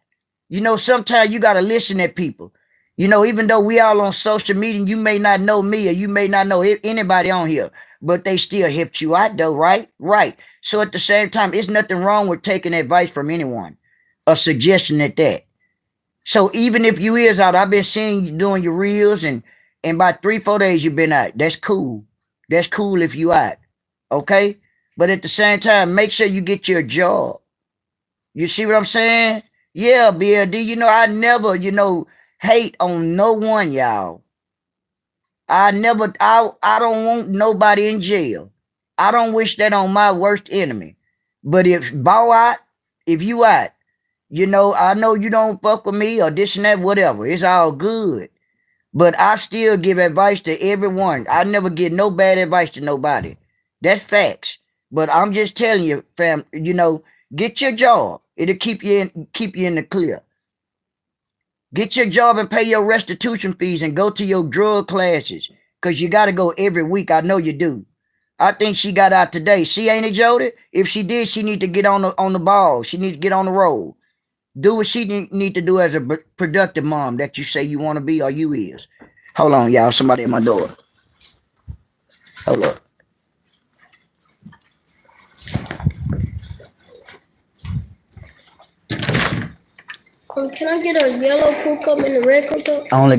You know, sometimes you gotta listen at people. You know, even though we all on social media, you may not know me or you may not know anybody on here, but they still helped you out though, right? Right. So at the same time, it's nothing wrong with taking advice from anyone, a suggestion at that. So even if you is out, I've been seeing you doing your reels and about 3, 4 days you've been out. That's cool. That's cool if you out. Okay? But at the same time, make sure you get your job. You see what I'm saying? Yeah, BLD, I never, hate on no one, y'all. I don't want nobody in jail. I don't wish that on my worst enemy. But if bow out, if you out, I know you don't fuck with me or this and that, whatever. It's all good. But I still give advice to everyone. I never give no bad advice to nobody. That's facts. But I'm just telling you, fam, get your job. It'll keep you in the clear. Get your job and pay your restitution fees and go to your drug classes. Cause you gotta go every week. I know you do. I think she got out today. See, ain't it, Jody? If she did, she need to get on the ball. She need to get on the road. Do what she need to do as a productive mom that you say you want to be or you is. Hold on, y'all. Somebody at my door. Hold up. Can I get a yellow cool cup and a red cool cup? I only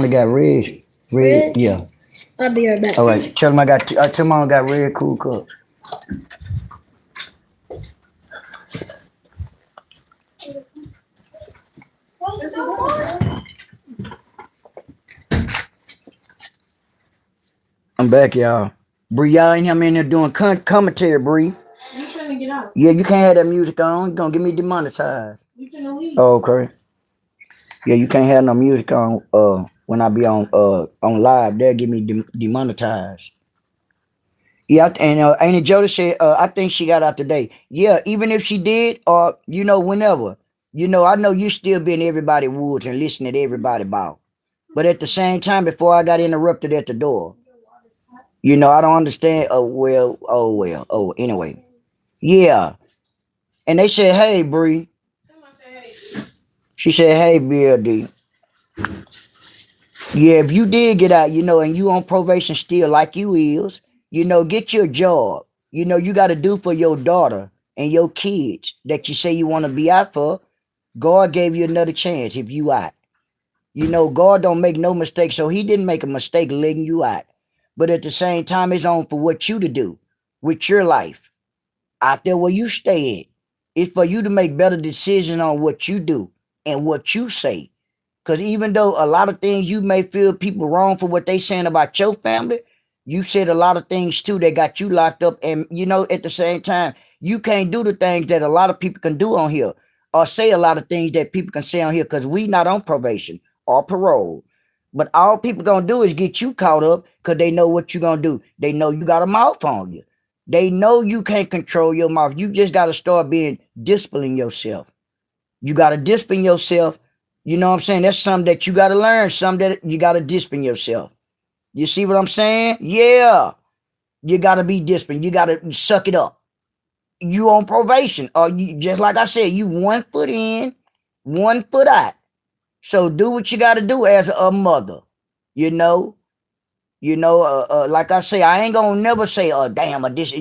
got red. Red? Yeah. I'll be right back. All right. Tell them tell them I got red cool cups. I'm back, y'all. Bree, y'all ain't here in there doing commentary, Bree. You trying to get out? Yeah, you can't have that music on. You're gonna get me demonetized. You finna leave. Oh, okay. Yeah, you can't have no music on when I be on live. They'll get me demonetized. Yeah, and ain't it Jody said I think she got out today. Yeah, even if she did, or whenever. I know you still be in everybody's woods and listening to everybody about. But at the same time, before I got interrupted at the door, I don't understand. Anyway. Yeah. And they said, hey, Bree. She said, hey, BLD. Yeah, if you did get out, and you on probation still like you is, get your job. You got to do for your daughter and your kids that you say you want to be out for. God gave you another chance if you out. God don't make no mistake, so he didn't make a mistake letting you out. But at the same time, it's on for what you to do with your life. Out there where you stay at. It's for you to make better decisions on what you do and what you say. Because even though a lot of things you may feel people wrong for what they saying about your family, you said a lot of things too that got you locked up. And, at the same time, you can't do the things that a lot of people can do on here or say a lot of things that people can say on here because we not on probation or parole. But all people gonna do is get you caught up because they know what you gonna do. They know you got a mouth on you. They know you can't control your mouth. You just got to start being disciplining yourself. You got to discipline yourself. You know what I'm saying? That's something that you got to learn. Something that you got to discipline yourself. You see what I'm saying? Yeah. You got to be disciplined. You got to suck it up. You on probation. Or you, just like I said, you 1 foot in, 1 foot out. So do what you got to do as a mother. Like I say, I ain't gonna never say, "Oh, damn, this."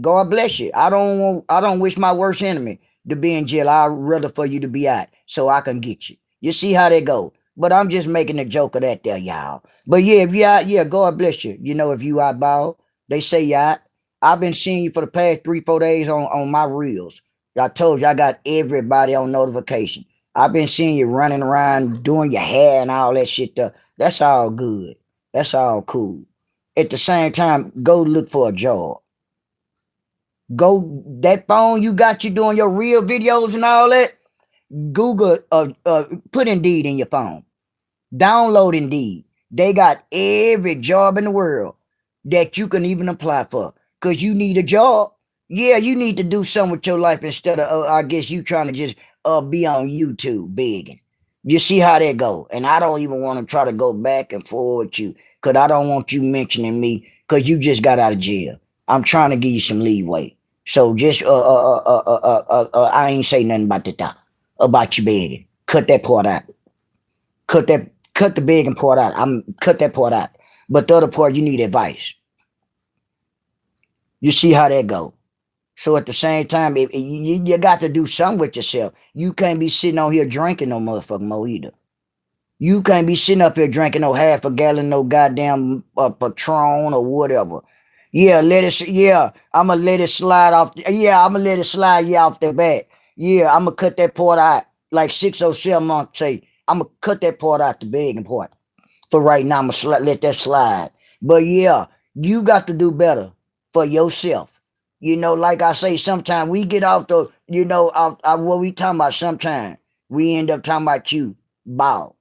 God bless you. I don't wish my worst enemy to be in jail. I'd rather for you to be out so I can get you. You see how they go. But I'm just making a joke of that there, y'all. But yeah, if you out, yeah, God bless you. If you outball, they say you out. I've been seeing you for the past 3-4 days on my reels. I told you I got everybody on notification. I've been seeing you running around doing your hair and all that shit there. That's all good. That's all cool. At the same time, go look for a job. Go, that phone you got, you doing your real videos and all that, Google, put Indeed in your phone. Download Indeed. They got every job in the world that you can even apply for. Because you need a job. Yeah, you need to do something with your life instead of, I guess you trying to just be on YouTube begging. You see how that go. And I don't even want to try to go back and forth with you because I don't want you mentioning me because you just got out of jail. I'm trying to give you some leeway. So just, I ain't say nothing about about you begging. Cut that part out. Cut the begging part out. Cut that part out. But the other part, you need advice. You see how that go. So at the same time, you got to do something with yourself. You can't be sitting on here drinking no motherfucking more either. You can't be sitting up here drinking no half a gallon, no goddamn Patron or whatever. Yeah, yeah, I'ma let it slide off. Yeah, I'ma let it slide you off the back. Yeah, I'ma cut that part out like 607 months say. I'ma cut that part out, the begging part. For right now, I'ma let that slide. But yeah, you got to do better for yourself. Like I say, sometimes we get off the, off what we talking about. Sometimes we end up talking about you, ball.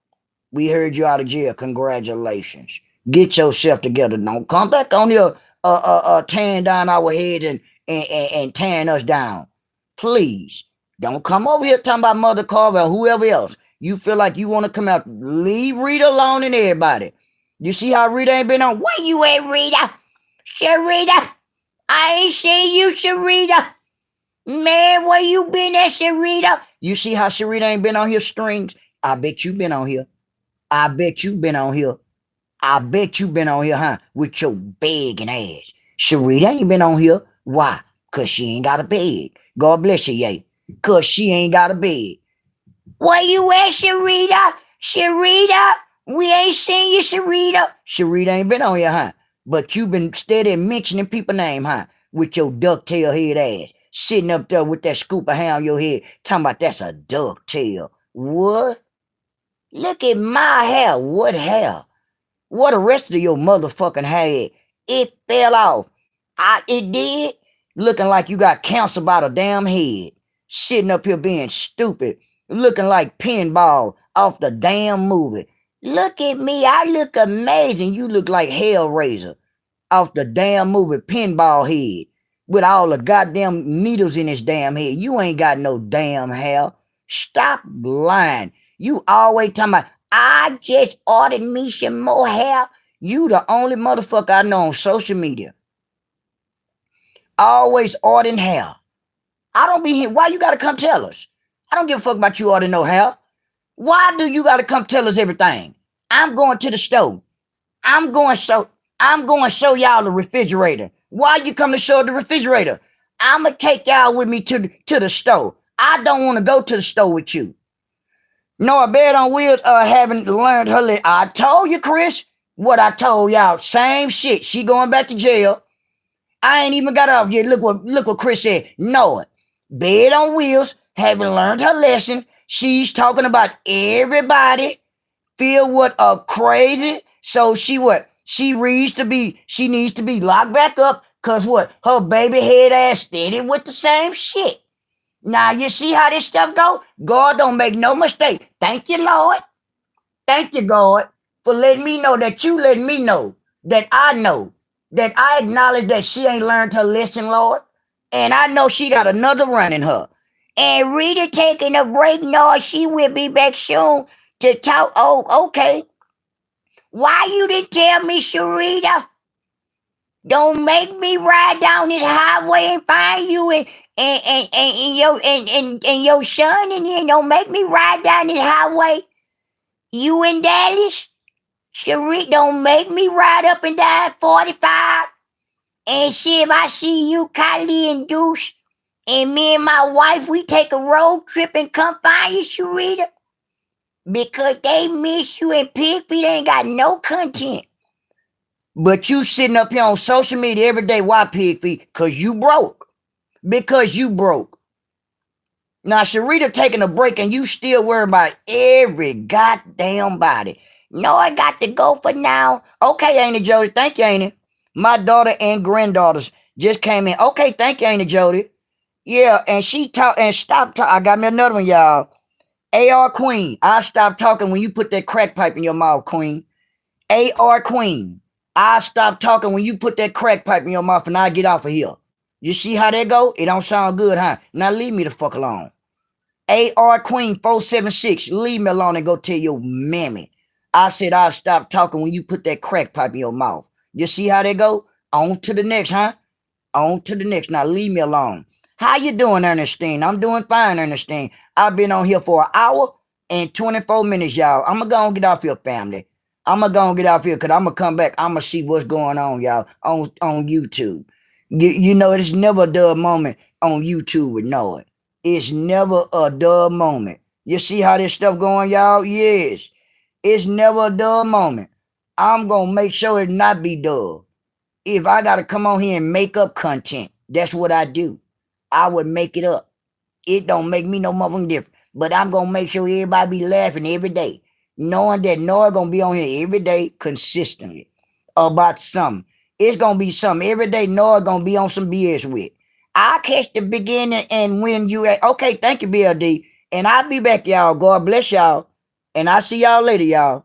We heard you out of jail. Congratulations. Get yourself together. Don't come back on here tearing down our heads and tearing us down. Please. Don't come over here talking about Mother Carver or whoever else. You feel like you want to come out. Leave Rita alone and everybody. You see how Rita ain't been on? Where you at, Rita? Sharita? I ain't seen you, Sharita. Man, where you been at, Sharita? You see how Sharita ain't been on here strings? I bet you been on here. I bet you been on here. I bet you been on here, huh? With your begging ass. Sharita ain't been on here. Why? Cause she ain't got a beg. God bless you, yay. Cause she ain't got a beg. Where you at, Sharita? Sharita? We ain't seen you, Sharita. Sharita ain't been on here, huh? But you been steady mentioning people name, huh? With your ducktail head ass. Sitting up there with that scoop of hair on your head. Talking about that's a ducktail. What? Look at my hair. What hair? What the rest of your motherfucking hair? It fell off. It did. Looking like you got cancer by the damn head. Sitting up here being stupid. Looking like pinball off the damn movie. Look at me. I look amazing. You look like Hellraiser off the damn movie Pinball Head. With all the goddamn needles in his damn head. You ain't got no damn hair. Stop lying. You always talking about, I just ordered me some more hair. You the only motherfucker I know on social media. Always ordering hair. I don't be here. Why you gotta come tell us? I don't give a fuck about you ordering no hair. Why do you gotta come tell us everything? I'm going to the store. I'm going to show y'all the refrigerator. Why you come to show the refrigerator? I'ma take y'all with me to the store. I don't want to go to the store with you. No, Bed on Wheels haven't learned her lesson. I told you, Chris, what I told y'all. Same shit. She going back to jail. I ain't even got off yet. Look what Chris said. No, Bed on Wheels haven't learned her lesson. She's talking about everybody feel what a crazy. So she what? She needs to be locked back up because what? Her baby head ass steady with the same shit. Now you see how this stuff go? God don't make no mistake. Thank you, Lord. Thank you, God, for letting me know that you let me know that I acknowledge that she ain't learned her lesson, Lord. And I know she got another run in her. And Rita taking a break. No, she will be back soon to talk. Oh, okay. Why you didn't tell me, Sharita? Don't make me ride down this highway and find you and your son in here. Don't make me ride down this highway. You in Dallas? Sharita, don't make me ride up and down 45 and see if I see you, Kylie and Deuce, and me and my wife, we take a road trip and come find you, Sharita. Because they miss you and Pigfeet ain't got no content. But you sitting up here on social media every day. Why, Pigfeet? Because you broke. Because you broke. Now, Sharita taking a break and you still worry about every goddamn body. No, I got to go for now. Okay, ain't it, Jody? Thank you, ain't it? My daughter and granddaughters just came in. Okay, thank you, ain't it, Jody? Yeah, and she talked and stopped. I got me another one, y'all. AR Queen. I stopped talking when you put that crack pipe in your mouth, Queen. AR Queen. I stop talking when you put that crack pipe in your mouth and I get off of here. You see how that go? It don't sound good, huh? Now leave me the fuck alone. AR Queen 476. Leave me alone and go tell your mammy. I said I'll stop talking when you put that crack pipe in your mouth. You see how they go? On to the next, huh? On to the next. Now leave me alone. How you doing, Ernestine? I'm doing fine, Ernestine. I've been on here for an hour and 24 minutes, y'all. I'm going to go and get off your family. I'm going to go and get off here because I'm going to come back. I'm going to see what's going on, y'all, on YouTube. You know, it's never a dull moment on YouTube with Noah. It's never a dull moment. You see how this stuff going, y'all? Yes. It's never a dull moment. I'm going to make sure it not be dull. If I gotta come on here and make up content, that's what I do. I would make it up. It don't make me no motherfucking difference. But I'm gonna make sure everybody be laughing every day, knowing that Noah gonna be on here every day consistently about something. It's gonna be something every day. Noah gonna be on some BS with. I'll catch the beginning and when you at. Okay, thank you, BLD. And I'll be back, y'all. God bless y'all. And I'll see y'all later, y'all.